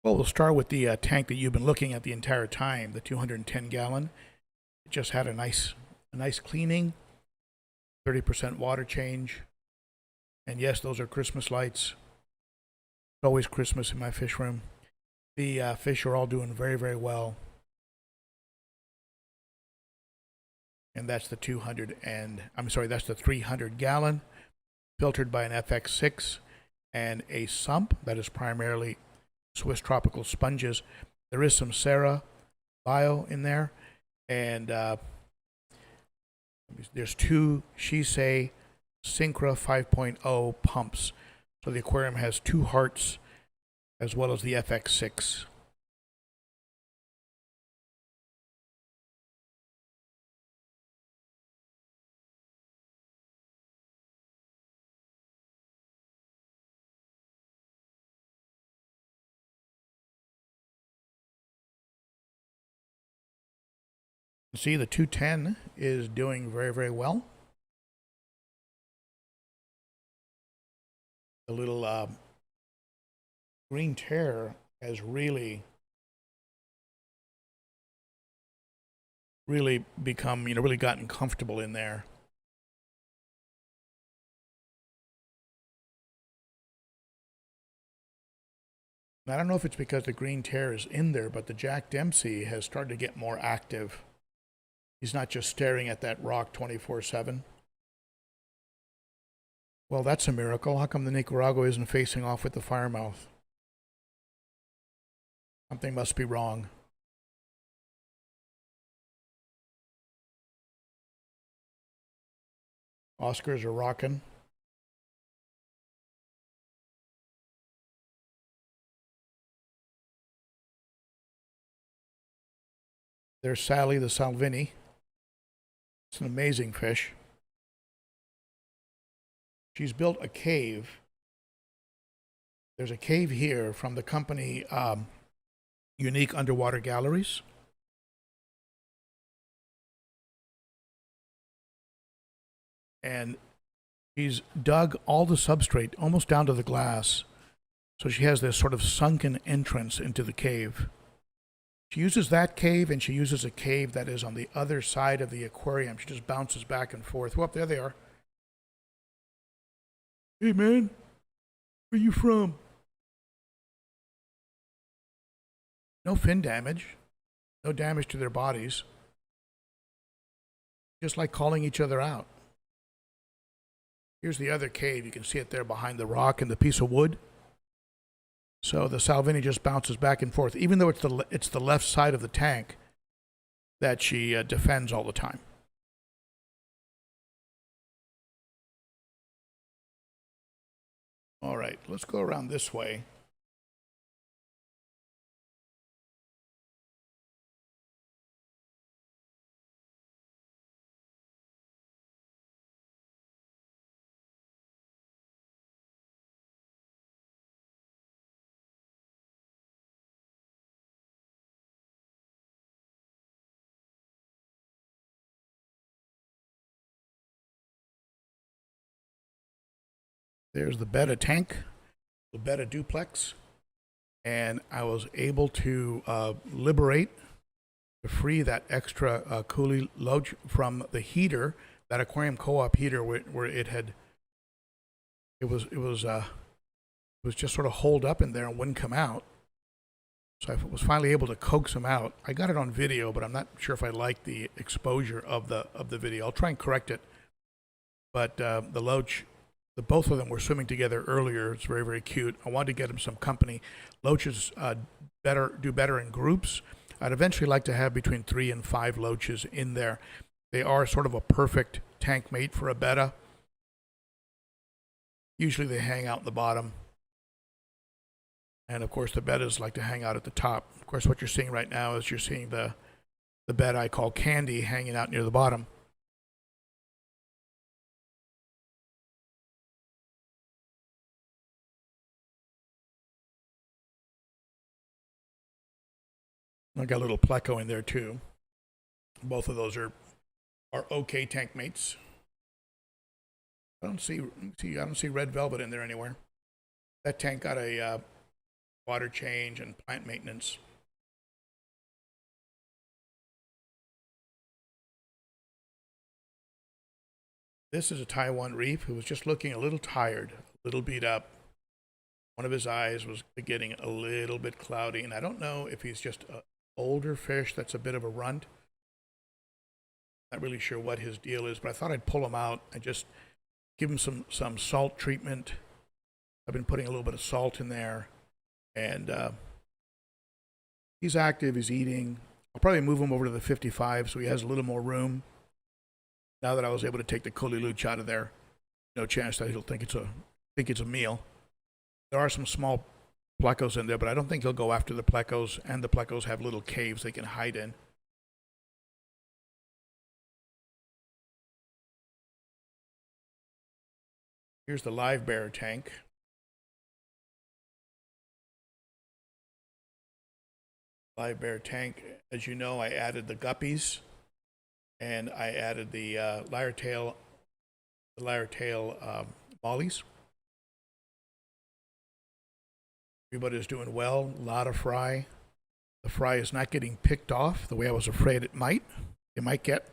Well, we'll start with the tank that you've been looking at the entire time, the 210 gallon. It just had a nice cleaning, 30% water change. And yes, those are Christmas lights. It's always Christmas in my fish room. The fish are all doing very, very well. And that's the 300 gallon, filtered by an FX6 and a sump that is primarily Swiss tropical sponges. There is some Sarah bio in there, and there's two Shisei Syncra 5.0 pumps. So the aquarium has 2 hearts as well as the FX6. See, the 210 is doing very, very well. The little green tear has really become, really gotten comfortable in there. I don't know if it's because the green tear is in there, but the Jack Dempsey has started to get more active. He's not just staring at that rock 24/7. Well, that's a miracle. How come the Nicaragua isn't facing off with the firemouth? Something must be wrong. Oscars are rocking. There's Sally the Salvini. It's an amazing fish. She's built a cave. There's a cave here from the company Unique Underwater Galleries. And she's dug all the substrate almost down to the glass. So she has this sort of sunken entrance into the cave. She uses that cave, and she uses a cave that is on the other side of the aquarium. She just bounces back and forth. Well, there they are. Hey, man. Where you from? No fin damage. No damage to their bodies. Just like calling each other out. Here's the other cave. You can see it there behind the rock and the piece of wood. So the Salvini just bounces back and forth, even though it's the left side of the tank that she defends all the time. All right, let's go around this way. There's the betta tank, the betta duplex, and I was able to liberate, to free that extra coolie loach from the heater, that aquarium co-op heater where it was just sort of holed up in there and wouldn't come out. So I was finally able to coax them out. I got it on video, but I'm not sure if I like the exposure of the video. I'll try and correct it. But the loach, both of them were swimming together earlier. It's very, very cute. I wanted to get them some company. Loaches do better in groups. I'd eventually like to have between 3 and 5 loaches in there. They are sort of a perfect tank mate for a betta. Usually they hang out in the bottom. And of course the bettas like to hang out at the top. Of course what you're seeing right now is you're seeing the betta I call Candy hanging out near the bottom. I got a little pleco in there too. Both of those are okay tank mates. I don't see red velvet in there anywhere. That tank got a water change and plant maintenance. This is a Taiwan reef who was just looking a little tired, a little beat up. One of his eyes was getting a little bit cloudy, and I don't know if he's just an older fish that's a bit of a runt. Not really sure what his deal is, but I thought I'd pull him out and just give him some salt treatment. I've been putting a little bit of salt in there And he's active, he's eating. I'll probably move him over to the 55 so he has a little more room. Now that I was able to take the Ochart out of there, no chance that he'll think it's a meal. There are some small plecos in there, but I don't think he'll go after the plecos, and the plecos have little caves they can hide in. Here's the live bear tank. Live bear tank, as you know, I added the guppies, and I added the lyre tail mollies. Everybody's doing well. A lot of fry. The fry is not getting picked off the way I was afraid it might. It might get.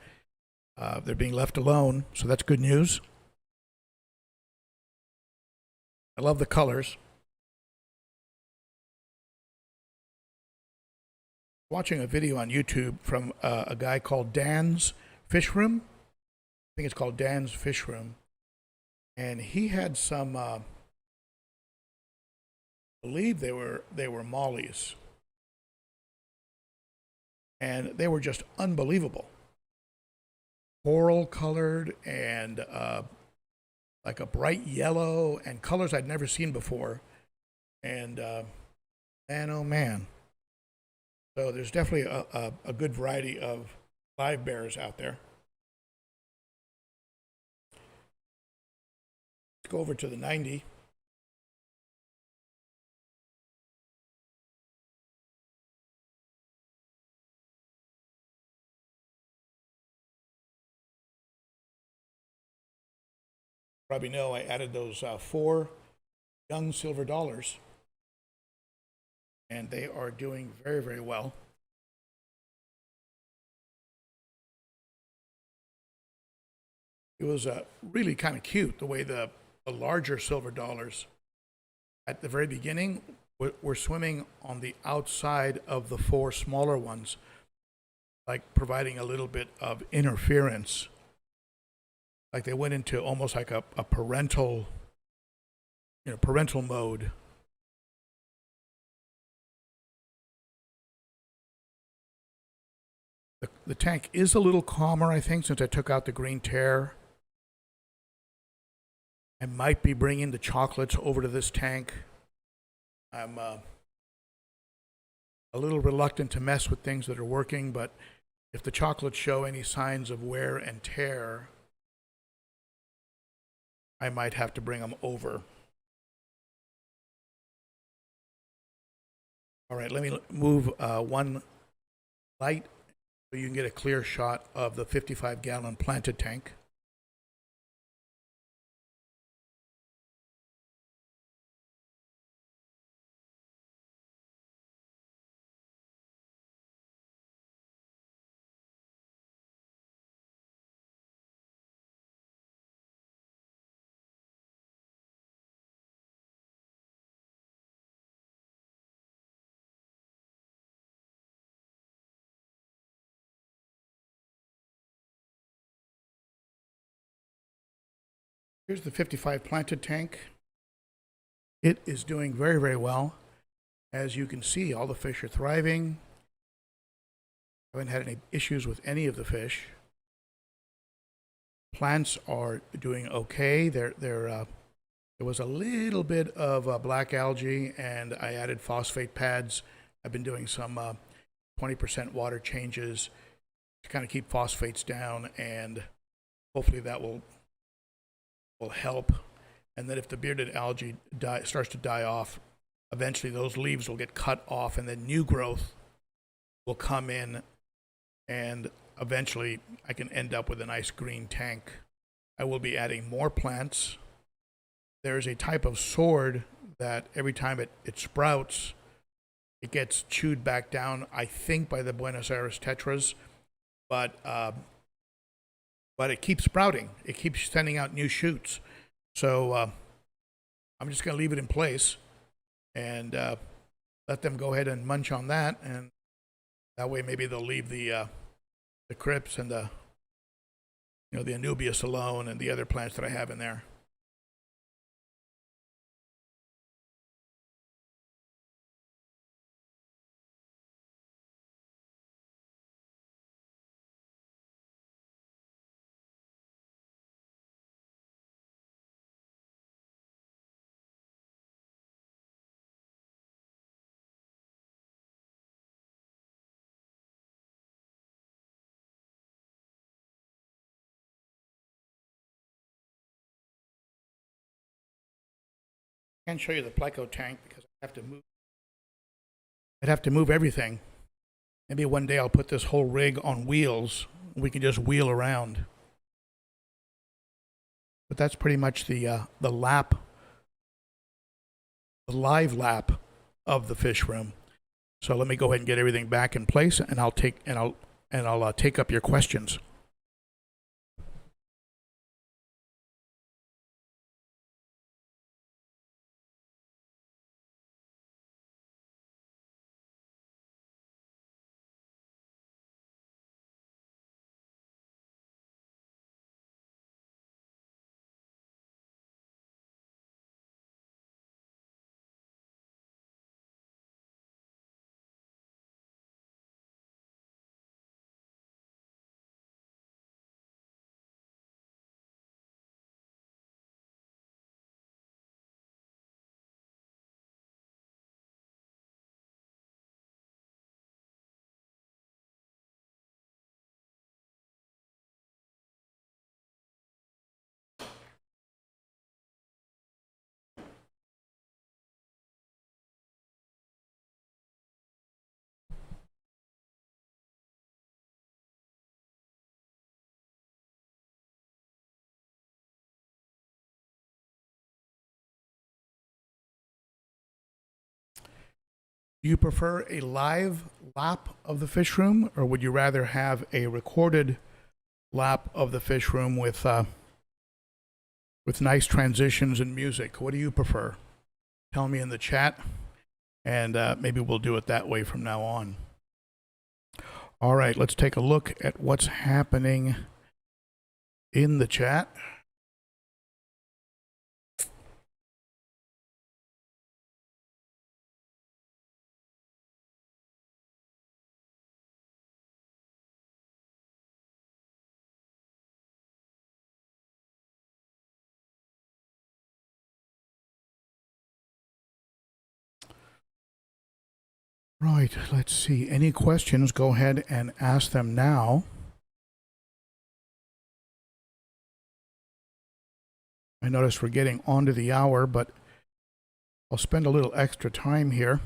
They're being left alone, so that's good news. I love the colors. Watching a video on YouTube from a guy called Dan's Fish Room. I think it's called Dan's Fish Room. And he had some, I believe they were mollies. And they were just unbelievable. Coral colored and like a bright yellow and colors I'd never seen before. And man, oh man. So there's definitely a good variety of live bears out there. Let's go over to the 90. Probably know I added those 4 young silver dollars, and they are doing very, very well. It was really kind of cute the way the larger silver dollars at the very beginning were swimming on the outside of the 4 smaller ones, like providing a little bit of interference. Like they went into almost like a parental, parental mode. The tank is a little calmer, I think, since I took out the green tear. I might be bringing the chocolates over to this tank. I'm a little reluctant to mess with things that are working, but if the chocolates show any signs of wear and tear, I might have to bring them over. All right, let me move one light so you can get a clear shot of the 55-gallon planted tank. Here's the 55 planted tank. It is doing very, very well. As you can see, all the fish are thriving. I haven't had any issues with any of the fish. Plants are doing okay. There was a little bit of black algae, and I added phosphate pads. I've been doing some 20% water changes to kind of keep phosphates down, and hopefully that will help. And then if the bearded algae starts to die off, eventually those leaves will get cut off, and then new growth will come in, and eventually I can end up with a nice green tank. I will be adding more plants. There's a type of sword that every time it sprouts, it gets chewed back down, I think by the Buenos Aires tetras, but it keeps sprouting. It keeps sending out new shoots. So I'm just going to leave it in place and let them go ahead and munch on that, and that way maybe they'll leave the crypts and the Anubias alone and the other plants that I have in there. Can't show you the pleco tank because I'd have to move everything. Maybe one day I'll put this whole rig on wheels. We can just wheel around. But that's pretty much the lap, the live lap of the fish room. So let me go ahead and get everything back in place, and I'll take up your questions. Do you prefer a live lap of the fish room, or would you rather have a recorded lap of the fish room with nice transitions and music? What do you prefer? Tell me in the chat, and maybe we'll do it that way from now on. All right, let's take a look at what's happening in the chat. Right, let's see. Any questions? Go ahead and ask them now. I notice we're getting onto the hour, but I'll spend a little extra time here.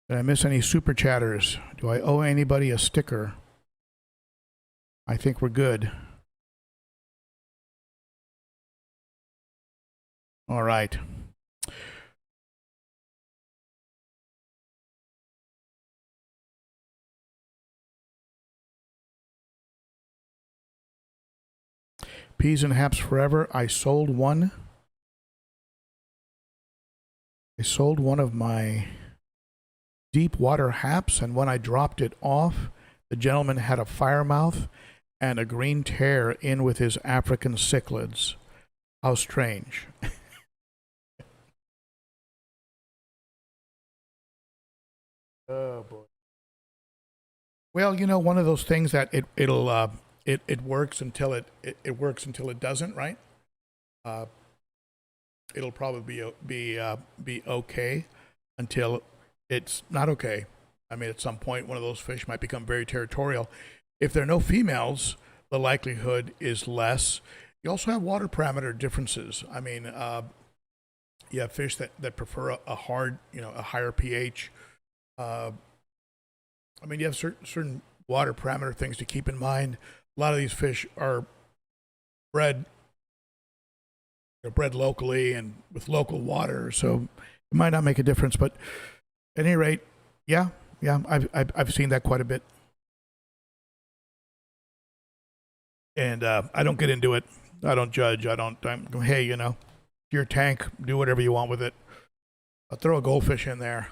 Did I miss any super chatters? Do I owe anybody a sticker? I think we're good. All right. Peas and Haps Forever. I sold one. I sold one of my deep water haps, and when I dropped it off, the gentleman had a fire mouth and a green tear in with his African cichlids. How strange. Oh boy. Well, you know, one of those things that it works until it works until it doesn't, right? It'll probably be okay until it's not okay. I mean, at some point, one of those fish might become very territorial. If there are no females, the likelihood is less. You also have water parameter differences. I mean, you have fish that prefer a hard, a higher pH. I mean, you have certain water parameter things to keep in mind. A lot of these fish are bred locally and with local water, so it might not make a difference. But at any rate, yeah, I've seen that quite a bit, and I don't get into it. I don't judge. I'm hey, your tank, do whatever you want with it. I'll throw a goldfish in there,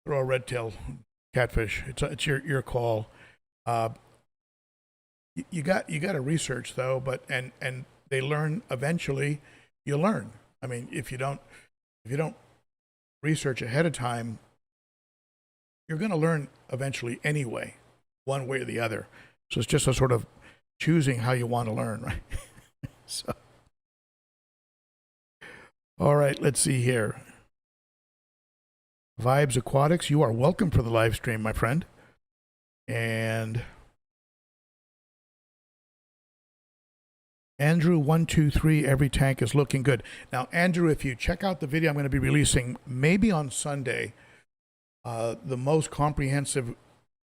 throw a red tail catfish. It's your call. You got to research though, but and they learn eventually. You learn. I mean, if you don't research ahead of time, you're going to learn eventually anyway, one way or the other. So it's just a sort of choosing how you want to learn, right? So, all right, let's see here. Vibes Aquatics, you are welcome for the live stream, my friend. And Andrew123, every tank is looking good. Now, Andrew, if you check out the video I'm going to be releasing maybe on Sunday, the most comprehensive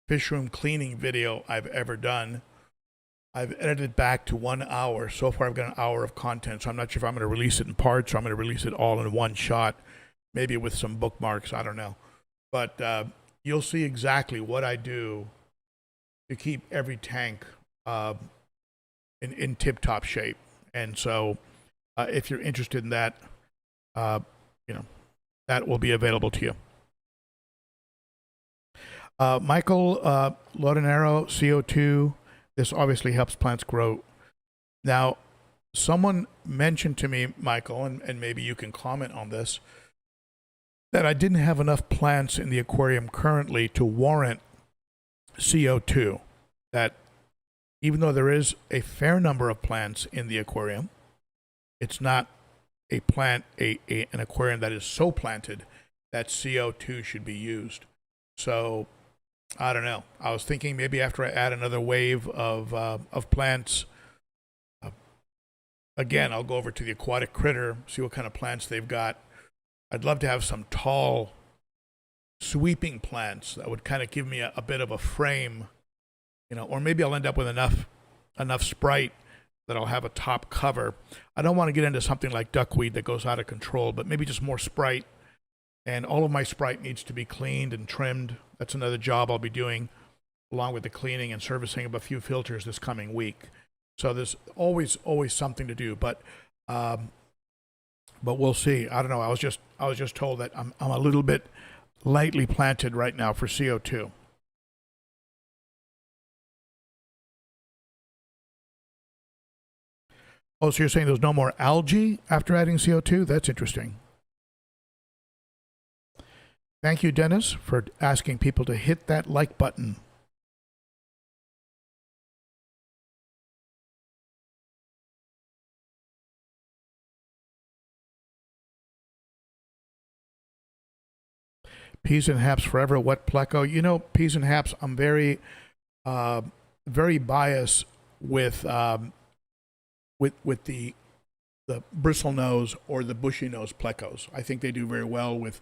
fish room cleaning video I've ever done. I've edited back to 1 hour. So far, I've got an hour of content, so I'm not sure if I'm going to release it in parts or I'm going to release it all in one shot, maybe with some bookmarks. I don't know. But you'll see exactly what I do to keep every tank in tip-top shape. And so if you're interested in that, that will be available to you. Michael Lodinero, CO2. This obviously helps plants grow. Now, someone mentioned to me, Michael, and maybe you can comment on this, that I didn't have enough plants in the aquarium currently to warrant CO2. That even though there is a fair number of plants in the aquarium, it's not an aquarium that is so planted that CO2 should be used. So I don't know. I was thinking maybe after I add another wave of plants, again, I'll go over to the aquatic critter, see what kind of plants they've got. I'd love to have some tall, sweeping plants that would kind of give me a bit of a frame, or maybe I'll end up with enough Sprite that I'll have a top cover. I don't want to get into something like duckweed that goes out of control, but maybe just more Sprite. And all of my Sprite needs to be cleaned and trimmed. That's another job I'll be doing, along with the cleaning and servicing of a few filters this coming week. So there's always something to do, but we'll see. I don't know. I was just told that I'm a little bit lightly planted right now for CO2. Oh, so you're saying there's no more algae after adding CO2? That's interesting. Thank you, Dennis, for asking people to hit that like button. Peas and haps forever. What pleco? Peas and haps, I'm very biased with the bristle nose or the bushy nose plecos. I think they do very well with.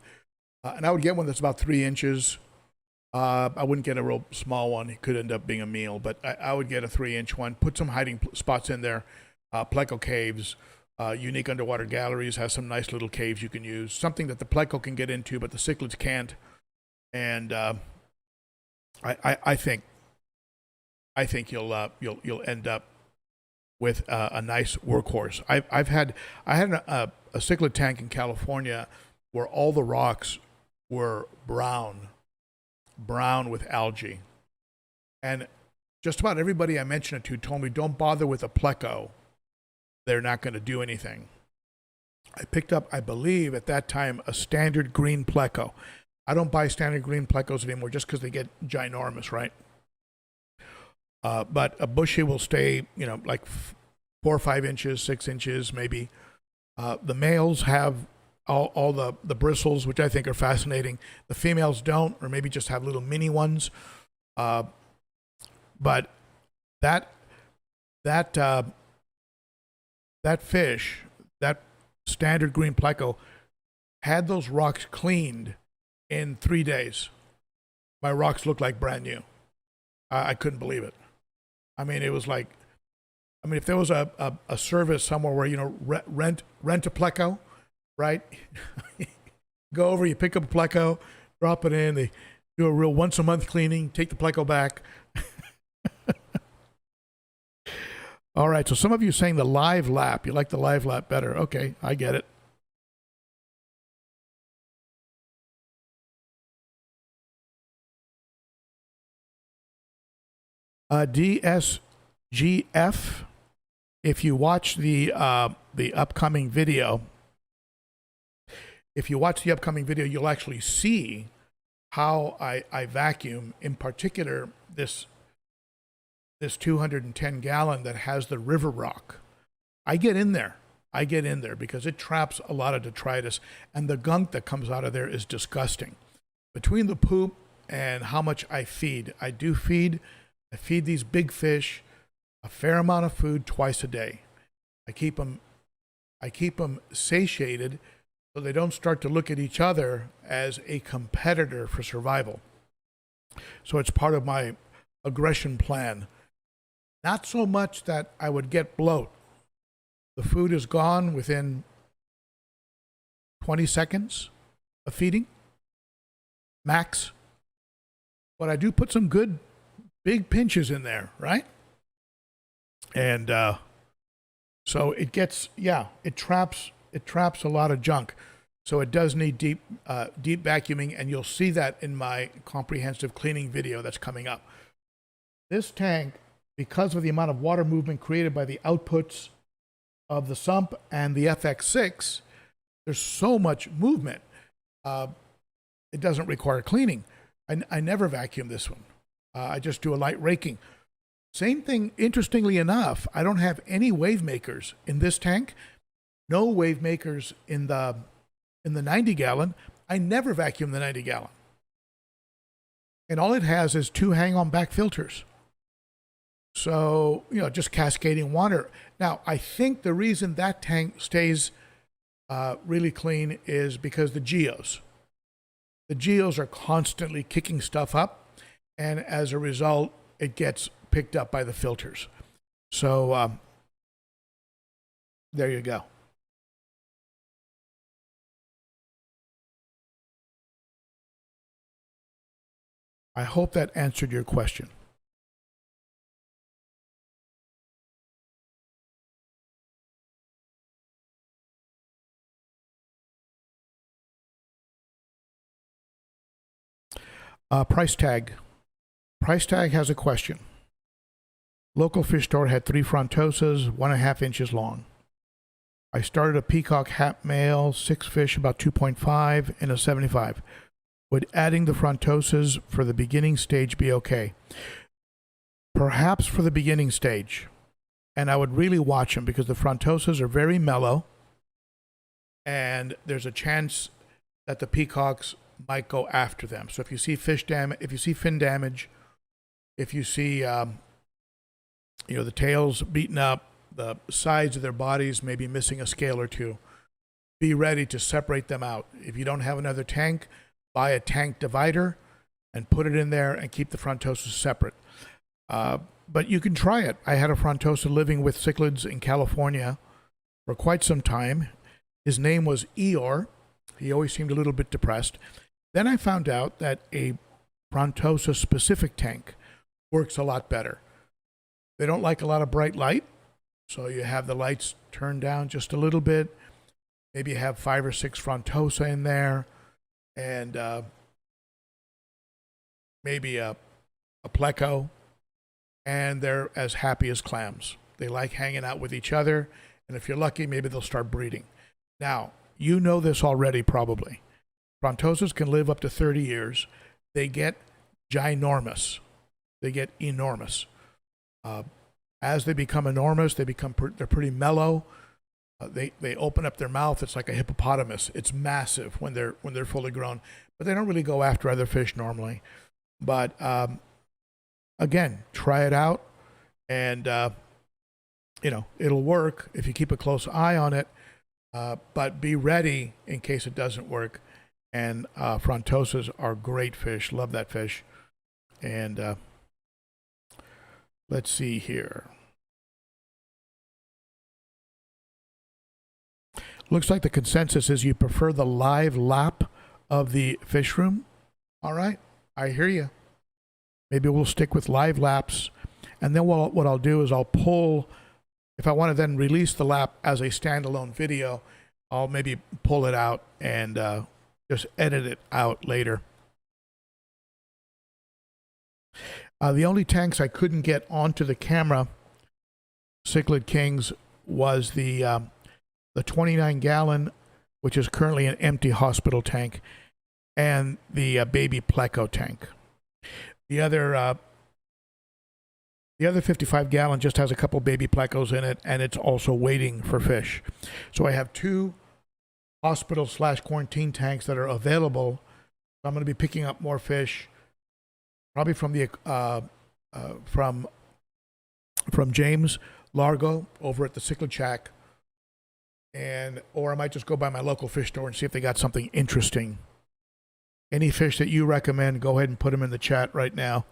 And I would get one that's about 3 inches. I wouldn't get a real small one. It could end up being a meal, but I would get a 3-inch one. Put some hiding spots in there. Pleco caves, Unique Underwater Galleries has some nice little caves you can use. Something that the pleco can get into, but the cichlids can't. And I think you'll end up with a nice workhorse. I had a cichlid tank in California where all the rocks were brown with algae. And just about everybody I mentioned it to told me, don't bother with a pleco. They're not going to do anything. I picked up, I believe, at that time, a standard green pleco. I don't buy standard green plecos anymore just because they get ginormous, right? But a bushy will stay, like 4 or 5 inches, 6 inches, maybe. The males have all the bristles, which I think are fascinating. The females don't, or maybe just have little mini ones. But that fish, that standard green pleco, had those rocks cleaned in 3 days. My rocks looked like brand new. I couldn't believe it. I mean, it was like, if there was a service somewhere where, rent a pleco, right? Go over, you pick up a pleco, drop it in, they do a real once a month cleaning, take the pleco back. All right, so some of you saying the live lap. You like the live lap better. Okay, I get it. DSGF, if you watch the upcoming video, you'll actually see how I vacuum. In particular, this 210 gallon that has the river rock. I get in there because it traps a lot of detritus, and the gunk that comes out of there is disgusting. Between the poop and how much I feed, I feed these big fish a fair amount of food twice a day. I keep them satiated so they don't start to look at each other as a competitor for survival. So it's part of my aggression plan. Not so much that I would get bloat. The food is gone within 20 seconds of feeding, max. But I do put some good big pinches in there, right? And so it gets, it traps a lot of junk. So it does need deep vacuuming, and you'll see that in my comprehensive cleaning video that's coming up. This tank, because of the amount of water movement created by the outputs of the sump and the FX6, there's so much movement. It doesn't require cleaning. I never vacuum this one. I just do a light raking. Same thing, interestingly enough, I don't have any wave makers in this tank. No wave makers in the 90 gallon. I never vacuum the 90 gallon. And all it has is 2 hang-on back filters. So, just cascading water. Now, I think the reason that tank stays really clean is because the geos. The geos are constantly kicking stuff up, and as a result, it gets picked up by the filters. So, there you go. I hope that answered your question. Price tag. Price tag has a question. Local fish store had 3 frontosas, 1.5 inches long. I started a peacock hat male, 6 fish, about 2.5 and a 75. Would adding the frontosas for the beginning stage be okay? Perhaps for the beginning stage. And I would really watch them because the frontosas are very mellow, and there's a chance that the peacocks might go after them. So if you see if you see fin damage, if you see the tails beaten up, the sides of their bodies maybe missing a scale or 2, be ready to separate them out. If you don't have another tank, buy a tank divider and put it in there and keep the frontosas separate. But you can try it. I had a frontosa living with cichlids in California for quite some time. His name was Eeyore. He always seemed a little bit depressed. Then I found out that a frontosa specific tank works a lot better. They don't like a lot of bright light, so you have the lights turned down just a little bit. Maybe you have 5 or 6 frontosa in there, and maybe a pleco, and they're as happy as clams. They like hanging out with each other, and if you're lucky, maybe they'll start breeding. Now, you know this already probably. Frontosas can live up to 30 years. They get ginormous. They get enormous. As they become enormous, they're pretty mellow. They open up their mouth. It's like a hippopotamus. It's massive when they're fully grown, but they don't really go after other fish normally. But again, try it out, and it'll work if you keep a close eye on it. But be ready in case it doesn't work. And frontosas are great fish. Love that fish. And let's see here. Looks like the consensus is you prefer the live lap of the fish room. All right, I hear you. Maybe we'll stick with live laps. And then what I'll do is I'll pull, if I want to then release the lap as a standalone video, I'll maybe pull it out and just edit it out later. The only tanks I couldn't get onto the camera, Cichlid Kings, was the 29 gallon, which is currently an empty hospital tank, and the baby pleco tank. The other 55 gallon just has a couple baby plecos in it, and it's also waiting for fish. So I have 2 hospital/quarantine tanks that are available. So I'm going to be picking up more fish, probably from the from James Largo over at the Cichlid Shack or I might just go by my local fish store and see if they got something interesting. Any fish that you recommend, go ahead and put them in the chat right now.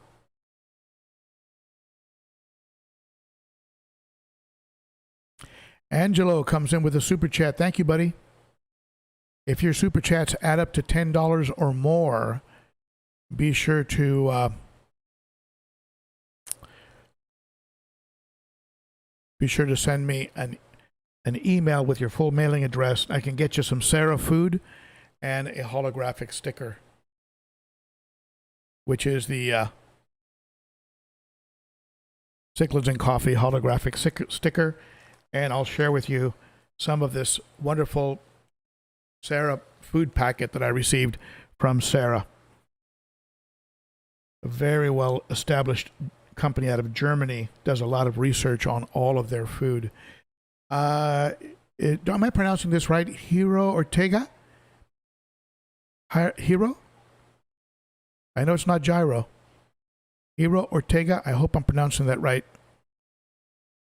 Angelo comes in with a super chat. Thank you, buddy. If your super chats add up to $10 or more, be sure to send me an email with your full mailing address. I can get you some Sarah food and a holographic sticker, which is the Cichlids Coffee holographic sticker. And I'll share with you some of this wonderful Sarah food packet that I received from Sarah. A very well established company out of Germany, does a lot of research on all of their food. Am I pronouncing this right? Hiro Ortega? Hiro? I know it's not gyro. Hiro Ortega, I hope I'm pronouncing that right.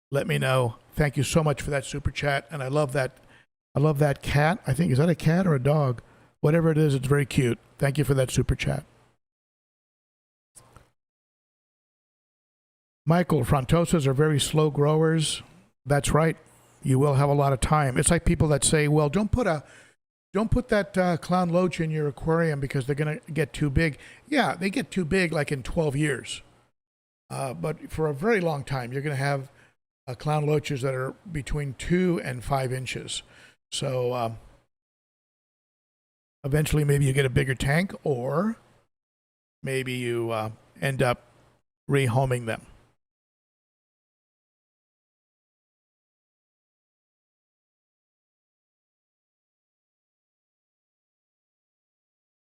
Let me know. Thank you so much for that super chat, and I love that cat. I think, is that a cat or a dog? Whatever it is, it's very cute. Thank you for that super chat. Michael, frontosas are very slow growers. That's right. You will have a lot of time. It's like people that say, well, don't put that clown loach in your aquarium because they're going to get too big. Yeah, they get too big like in 12 years. But for a very long time, you're going to have clown loaches that are between 2 and 5 inches. So eventually maybe you get a bigger tank, or maybe you end up rehoming them.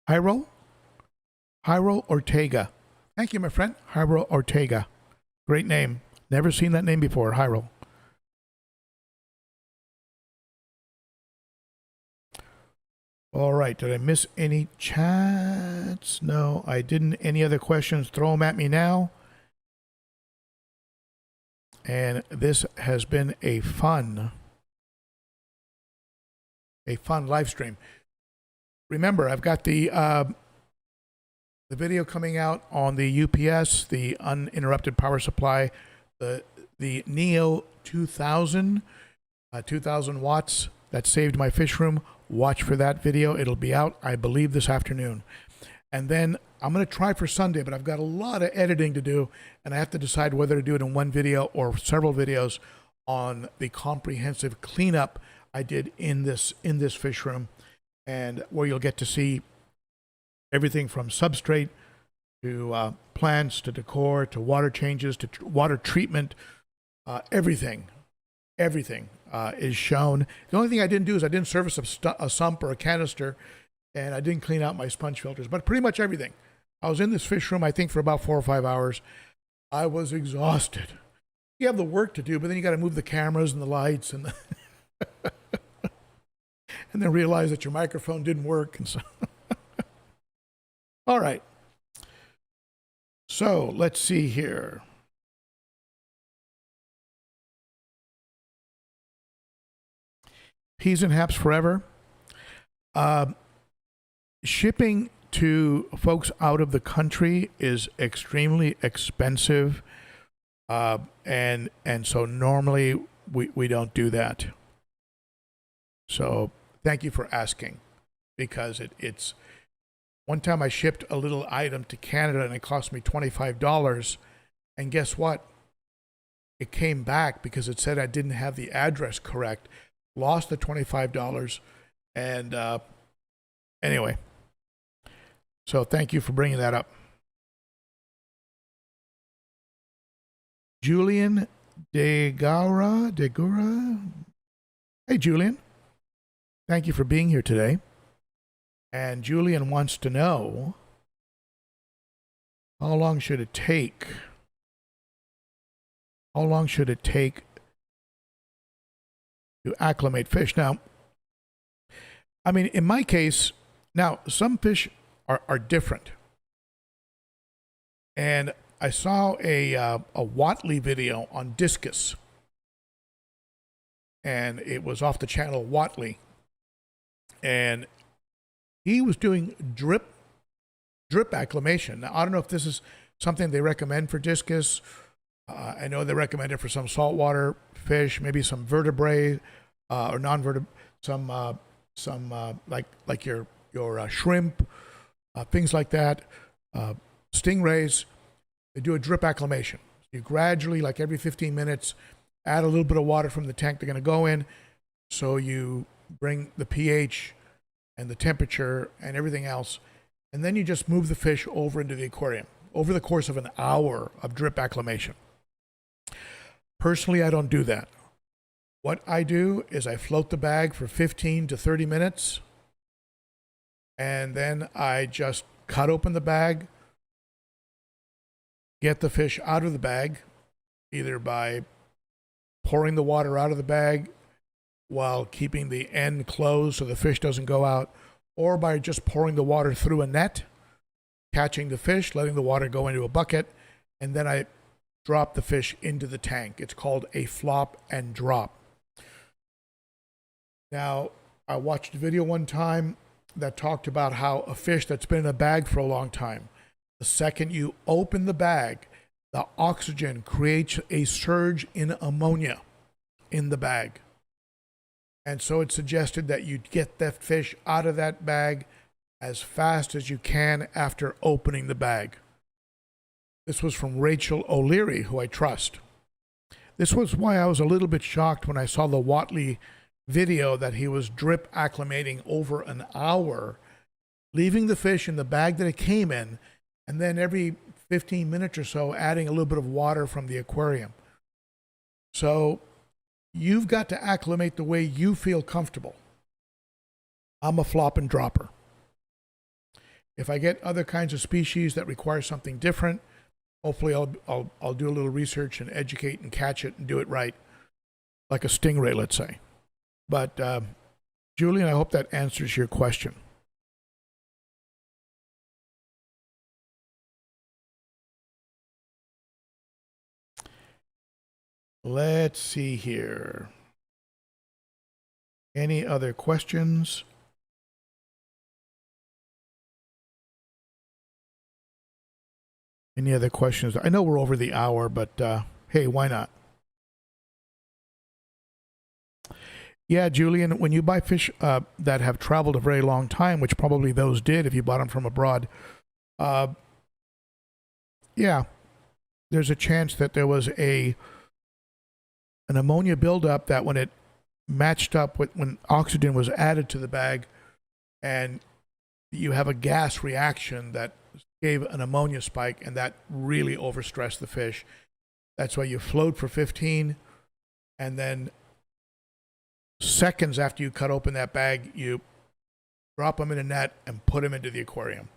Hiro Ortega. Thank you, my friend. Hiro Ortega. Great name. Never seen that name before, Hiro. All right, did I miss any chats? No, I didn't. Any other questions? Throw them at me now. And this has been a fun live stream. Remember, I've got the video coming out on the UPS, the uninterrupted power supply, the Neo 2000, 2000 watts that saved my fish room. Watch for that video. It'll be out, I believe, this afternoon. And then I'm going to try for Sunday, but I've got a lot of editing to do, and I have to decide whether to do it in one video or several videos on the comprehensive cleanup I did in this fish room, and where you'll get to see everything from substrate to plants to decor to water changes to water treatment. Everything is shown. The only thing I didn't do is I didn't service a sump or a canister, and I didn't clean out my sponge filters, but pretty much everything. I was in this fish room, I think, for about 4 or 5 hours. I was exhausted. You have the work to do, but then you got to move the cameras and the lights and and then realize that your microphone didn't work. And so all right. So let's see here. Peas and Haps Forever. Shipping to folks out of the country is extremely expensive, and so normally we don't do that. So thank you for asking, because it's one time I shipped a little item to Canada and it cost me $25, and guess what? It came back because it said I didn't have the address correct. Lost the $25, and anyway. So thank you for bringing that up. Julian Degura. Hey, Julian. Thank you for being here today. And Julian wants to know, how long should it take? How long should it take to acclimate fish? Now, I mean, in my case, now some fish are different. And I saw a Watley video on discus. and it was off the channel Watley, and he was doing drip acclimation. Now, I don't know if this is something they recommend for discus. I know they recommend it for some saltwater fish, maybe some vertebrae or non-vertebrate, some like your shrimp, things like that, stingrays. They do a drip acclimation. You gradually, like every 15 minutes, add a little bit of water from the tank they're going to go in, so you bring the pH and the temperature and everything else, and then you just move the fish over into the aquarium over the course of an hour of drip acclimation. Personally, I don't do that. What I do is I float the bag for 15 to 30 minutes, and then I just cut open the bag, get the fish out of the bag, either by pouring the water out of the bag while keeping the end closed so the fish doesn't go out, or by just pouring the water through a net, catching the fish, letting the water go into a bucket, and then I drop the fish into the tank. It's called a flop and drop. Now, I watched a video one time that talked about how a fish that's been in a bag for a long time, the second you open the bag, the oxygen creates a surge in ammonia in the bag. And so it's suggested that you get that fish out of that bag as fast as you can after opening the bag. This was from Rachel O'Leary, who I trust. This was why I was a little bit shocked when I saw the Watley video that he was drip acclimating over an hour, leaving the fish in the bag that it came in, and then every 15 minutes or so adding a little bit of water from the aquarium. So you've got to acclimate the way you feel comfortable. I'm a flop and dropper. If I get other kinds of species that require something different, hopefully I'll do a little research and educate and catch it and do it right, like a stingray, let's say. But Julian, I hope that answers your question. Let's see here. Any other questions? Any other questions? I know we're over the hour, but hey, why not? Yeah, Julian, when you buy fish that have traveled a very long time, which probably those did if you bought them from abroad, yeah, there's a chance that there was an ammonia buildup that when it matched up with when oxygen was added to the bag, and you have a gas reaction that gave an ammonia spike, and that really overstressed the fish. That's why you float for 15, and then seconds after you cut open that bag, you drop them in a net and put them into the aquarium.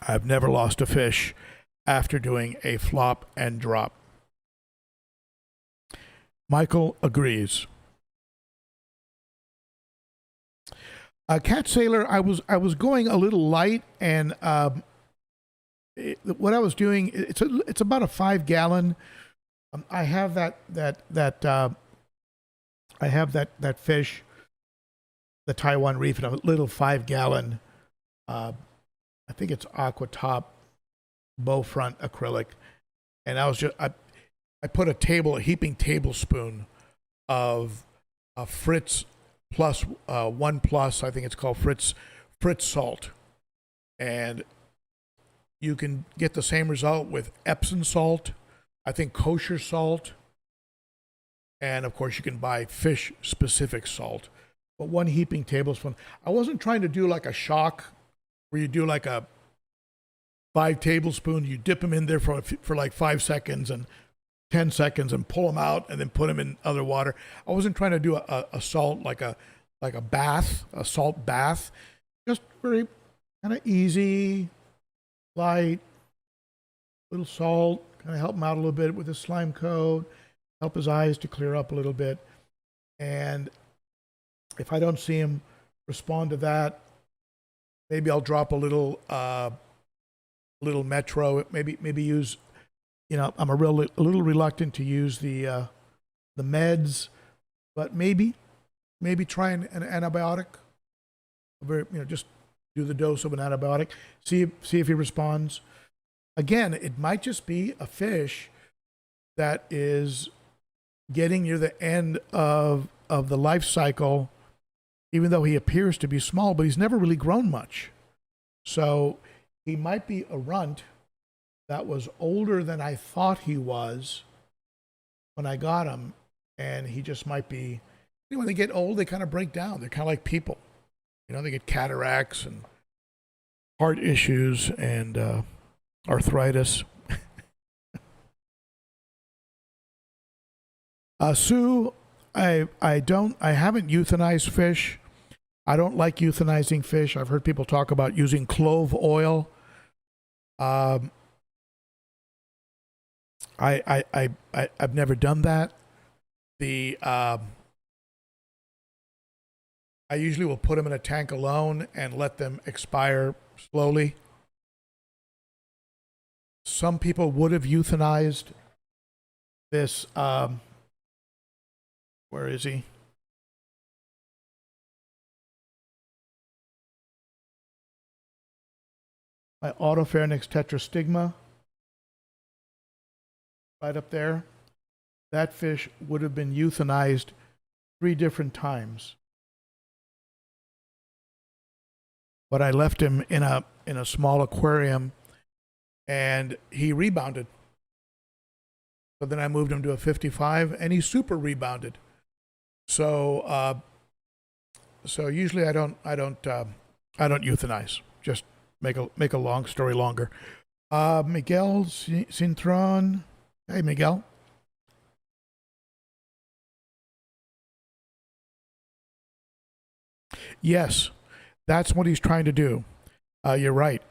I've never lost a fish after doing a flop and drop. Michael agrees. Cat Sailor, I was going a little light, and what I was doing, it's about a 5 gallon. I have that fish, the Taiwan reef, in a little 5 gallon. I think it's aqua top bow front acrylic, and I put a heaping tablespoon of Fritz plus 1 plus. I think it's called Fritz salt, and you can get the same result with Epsom salt, I think kosher salt, and of course you can buy fish specific salt. But 1 heaping tablespoon. I wasn't trying to do like a shock where you do like a 5 tablespoons, you dip them in there for like 5 seconds and 10 seconds and pull them out and then put them in other water. I wasn't trying to do a salt like a bath, a salt bath. Just very kind of easy, light, little salt, kind of help him out a little bit with his slime coat, help his eyes to clear up a little bit. And if I don't see him respond to that, maybe I'll drop a little Metro. Maybe use, I'm a little reluctant to use the meds, but maybe try an antibiotic. Just do the dose of an antibiotic. See if he responds. Again, it might just be a fish that is getting near the end of the life cycle, even though he appears to be small, but he's never really grown much. So he might be a runt that was older than I thought he was when I got him, and he just might be, when they get old, they kind of break down. They're kind of like people. They get cataracts and heart issues and arthritis. Sue, I haven't euthanized fish. I don't like euthanizing fish. I've heard people talk about using clove oil. I've never done that. I usually will put them in a tank alone and let them expire slowly. Some people would have euthanized this. Where is he? My Autopharynx tetrastigma, right up there. That fish would have been euthanized 3 different times. But I left him in a small aquarium, and he rebounded. So then I moved him to a 55, and he super rebounded. So usually I don't euthanize. Just make a long story longer. Miguel Cintron. Hey, Miguel. Yes, that's what he's trying to do. You're right.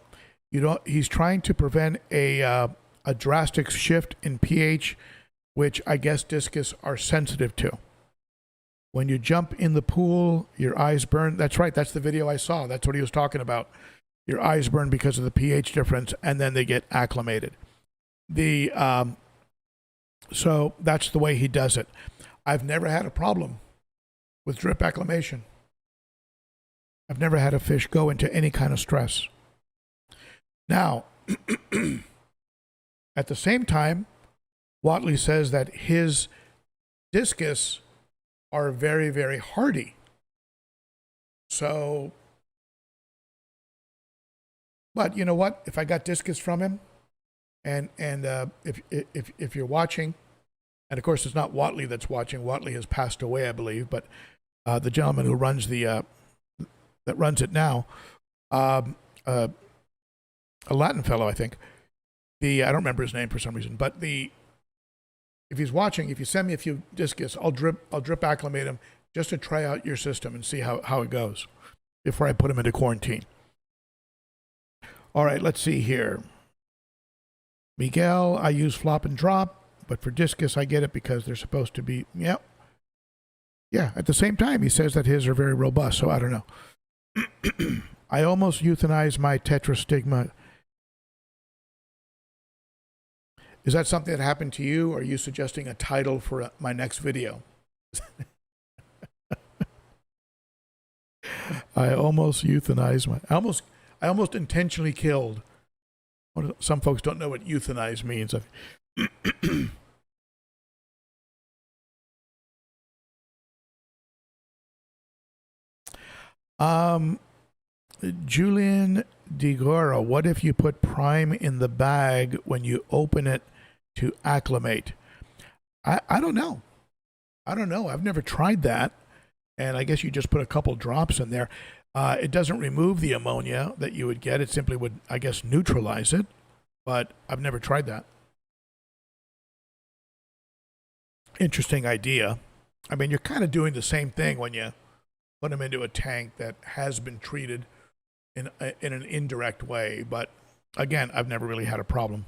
He's trying to prevent a drastic shift in pH, which I guess discus are sensitive to. When you jump in the pool, your eyes burn. That's right. That's the video I saw. That's what he was talking about. Your eyes burn because of the pH difference, and then they get acclimated. So that's the way he does it. I've never had a problem with drip acclimation. I've never had a fish go into any kind of stress. Now, at the same time, Watley says that his discus are very, very hardy. So, but you know what? If I got discus from him, and if you're watching, and of course it's not Watley that's watching. Watley has passed away, I believe, but the gentleman who runs that runs it now, a Latin fellow, I think. I don't remember his name for some reason, but if he's watching, if you send me a few discus, I'll drip acclimate him just to try out your system and see how it goes before I put him into quarantine. All right, let's see here. Miguel, I use flop and drop, but for discus, I get it because they're supposed to be, yeah. At the same time, he says that his are very robust, so I don't know. I almost euthanized my tetrastigma. Is that something that happened to you, or are you suggesting a title for my next video? I almost euthanized my... I almost intentionally killed. Some folks don't know what euthanize means. Julian DeGora, what if you put prime in the bag when you open it to acclimate? I don't know. I've never tried that. And I guess you just put a couple drops in there. It doesn't remove the ammonia that you would get. It simply would, I guess, neutralize it. But I've never tried that. Interesting idea. I mean, you're kind of doing the same thing when you put them into a tank that has been treated in an indirect way. But again, I've never really had a problem.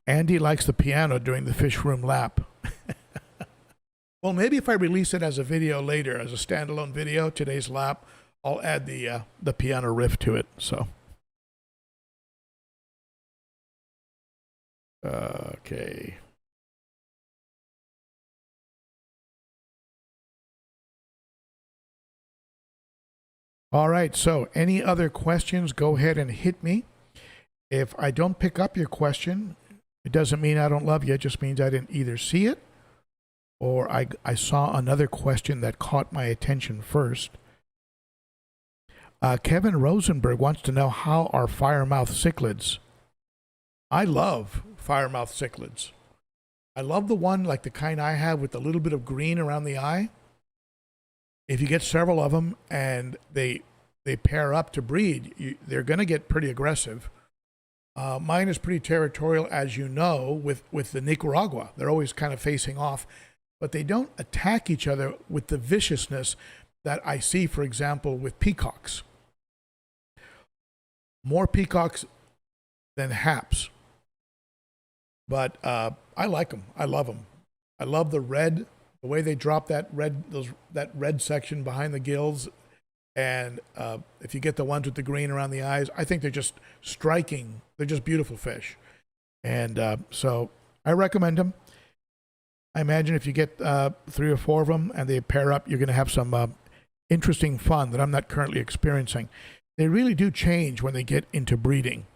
Andy likes the piano during the fish room lap. Well, maybe if I release it as a video later, as a standalone video, today's lap, I'll add the piano riff to it. So okay. All right, so any other questions, go ahead and hit me. If I don't pick up your question, it doesn't mean I don't love you. It just means I didn't either see it or I saw another question that caught my attention first. Kevin Rosenberg wants to know how are firemouth cichlids. I love firemouth cichlids. I love the one like the kind I have with a little bit of green around the eye. If you get several of them and they pair up to breed, they're going to get pretty aggressive. Mine is pretty territorial, as you know, with the Nicaragua. They're always kind of facing off, but they don't attack each other with the viciousness that I see, for example, with peacocks. More peacocks than haps. But I like them. I love them. I love the red. The way they drop that red section behind the gills, and if you get the ones with the green around the eyes, I think they're just striking. They're just beautiful fish, and so I recommend them. I imagine if you get 3 or 4 of them and they pair up, you're going to have some interesting fun that I'm not currently experiencing. They really do change when they get into breeding.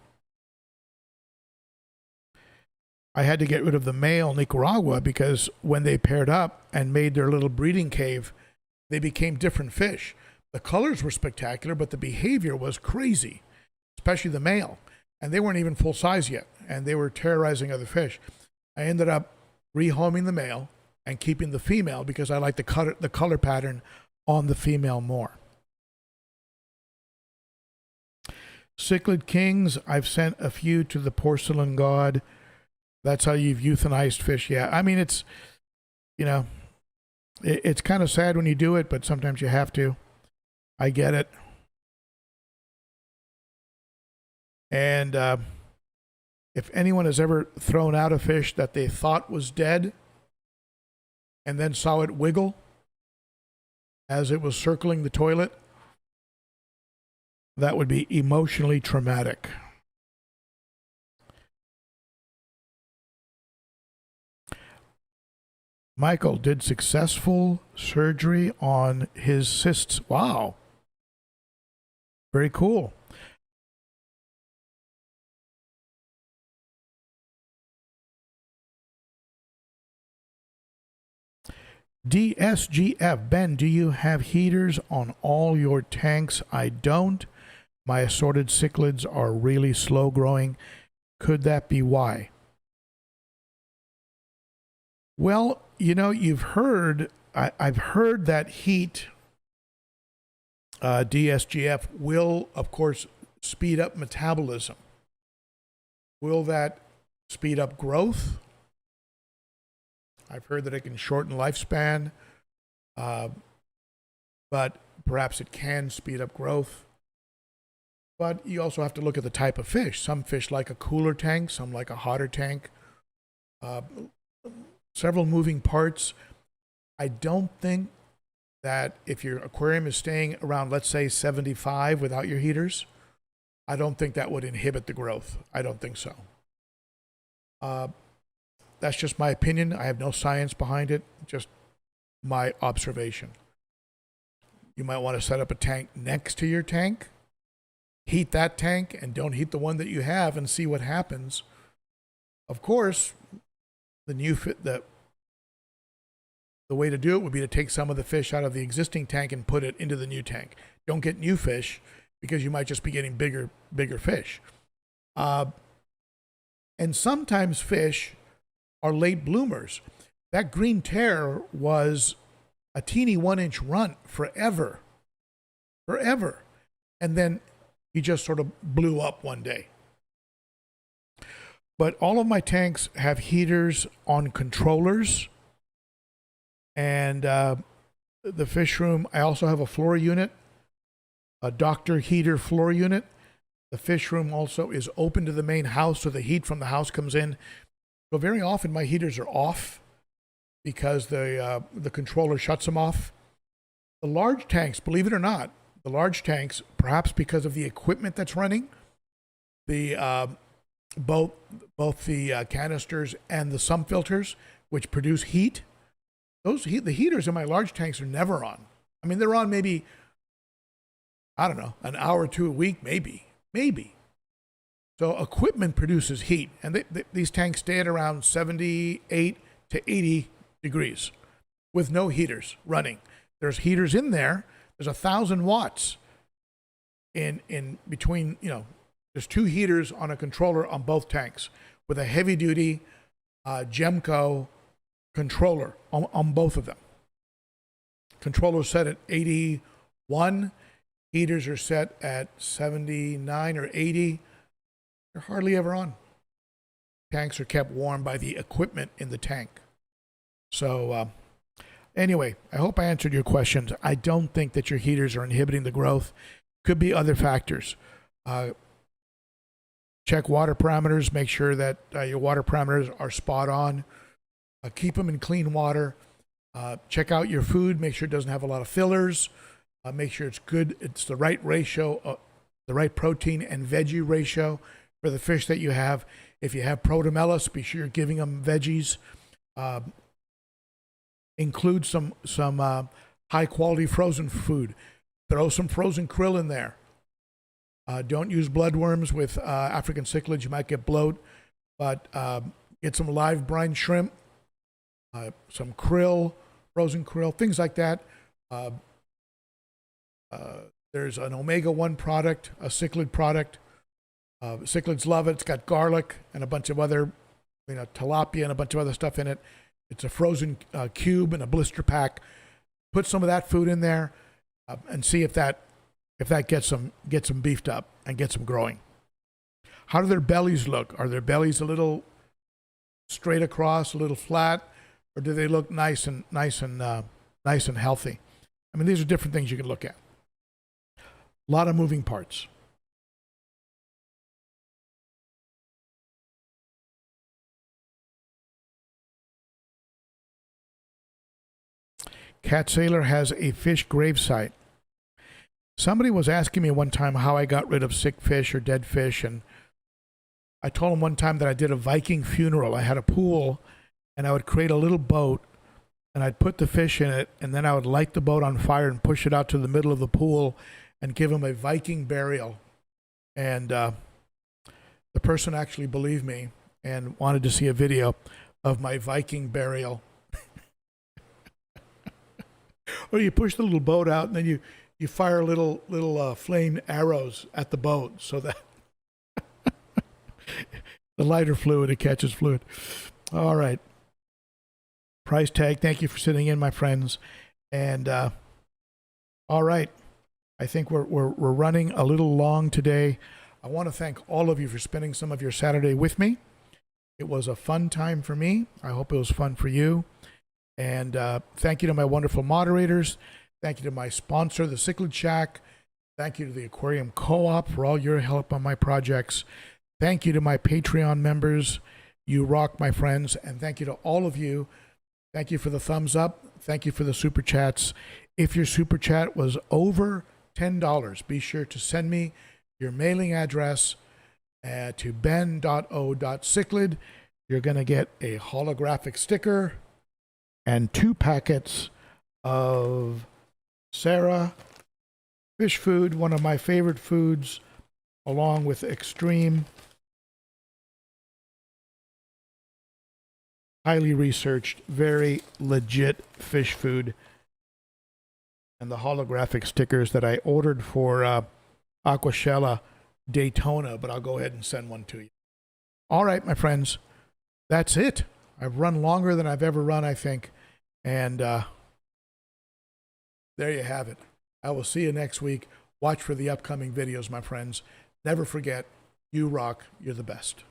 I had to get rid of the male Nicaragua because when they paired up and made their little breeding cave, they became different fish. The colors were spectacular, but the behavior was crazy, especially the male. And they weren't even full size yet, and they were terrorizing other fish. I ended up rehoming the male and keeping the female because I like the color pattern on the female more. Cichlid kings, I've sent a few to the porcelain god. That's how you've euthanized fish. Yeah, I mean, it's, you know, it's kind of sad when you do it, but sometimes you have to. I get it. And if anyone has ever thrown out a fish that they thought was dead and then saw it wiggle as it was circling the toilet, that would be emotionally traumatic. Michael did successful surgery on his cysts. Wow. Very cool. DSGF, Ben, do you have heaters on all your tanks? I don't. My assorted cichlids are really slow growing. Could that be why? Well, you know, you've heard, I've heard that heat, DSGF, will, of course, speed up metabolism. Will that speed up growth? I've heard that it can shorten lifespan, but perhaps it can speed up growth. But you also have to look at the type of fish. Some fish like a cooler tank, some like a hotter tank. Several moving parts. I don't think that if your aquarium is staying around, let's say 75 without your heaters, I don't think that would inhibit the growth. I don't think so. That's just my opinion. I have no science behind it, just my observation. You might want to set up a tank next to your tank, heat that tank, and don't heat the one that you have and see what happens. Of course, the way to do it would be to take some of the fish out of the existing tank and put it into the new tank. Don't get new fish because you might just be getting bigger fish. And sometimes fish are late bloomers. That green tear was a teeny 1-inch runt forever. And then he just sort of blew up one day. But all of my tanks have heaters on controllers. And the fish room, I also have a floor unit, a doctor heater floor unit. The fish room also is open to the main house, so the heat from the house comes in. So very often my heaters are off because the controller shuts them off. The large tanks, believe it or not, the large tanks, perhaps because of the equipment that's running, the both the canisters and the sump filters, which produce heat. The heaters in my large tanks are never on. I mean, they're on maybe, I don't know, an hour or two a week, maybe. So equipment produces heat, and these tanks stay at around 78 to 80 degrees with no heaters running. There's heaters in there. There's 1,000 watts in between, there's 2 heaters on a controller on both tanks with a heavy duty Gemco controller on both of them. Controllers set at 81, heaters are set at 79 or 80. They're hardly ever on. Tanks are kept warm by the equipment in the tank. So anyway, I hope I answered your questions. I don't think that your heaters are inhibiting the growth. Could be other factors. Check water parameters. Make sure that your water parameters are spot on. Keep them in clean water. Check out your food. Make sure it doesn't have a lot of fillers. Make sure it's good. It's the right ratio, the right protein and veggie ratio for the fish that you have. If you have protomellus, be sure you're giving them veggies. Include some high quality frozen food. Throw some frozen krill in there. Don't use bloodworms with African cichlids. You might get bloat, but get some live brine shrimp, some krill, frozen krill, things like that. There's an omega-1 product, a cichlid product. Cichlids love it. It's got garlic and a bunch of other, tilapia and a bunch of other stuff in it. It's a frozen cube in a blister pack. Put some of that food in there and see if that gets them beefed up and gets them growing. How do their bellies look? Are their bellies a little straight across, a little flat, or do they look nice and healthy? I mean, these are different things you can look at. A lot of moving parts. Cat Sailor has a fish gravesite. Somebody was asking me one time how I got rid of sick fish or dead fish, and I told him one time that I did a Viking funeral. I had a pool, and I would create a little boat, and I'd put the fish in it, and then I would light the boat on fire and push it out to the middle of the pool and give them a Viking burial. And the person actually believed me and wanted to see a video of my Viking burial. Or you push the little boat out, and then you fire little flame arrows at the boat so that the lighter fluid, it catches fluid. All right. Price tag, thank you for sitting in, my friends. And all right. I think we're running a little long today. I want to thank all of you for spending some of your Saturday with me. It was a fun time for me. I hope it was fun for you. And thank you to my wonderful moderators. Thank you to my sponsor, the Cichlid Shack. Thank you to the Aquarium Co-op for all your help on my projects. Thank you to my Patreon members. You rock, my friends. And thank you to all of you. Thank you for the thumbs up. Thank you for the super chats. If your super chat was over $10, be sure to send me your mailing address to ben.o.cichlid. You're going to get a holographic sticker and 2 packets of Sarah fish food, one of my favorite foods, along with extreme, highly researched, very legit fish food, and the holographic stickers that I ordered for Aquashella Daytona, but I'll go ahead and send one to you. All right, my friends, that's it. I've run longer than I've ever run, I think, and there you have it. I will see you next week. Watch for the upcoming videos, my friends. Never forget, you rock. You're the best.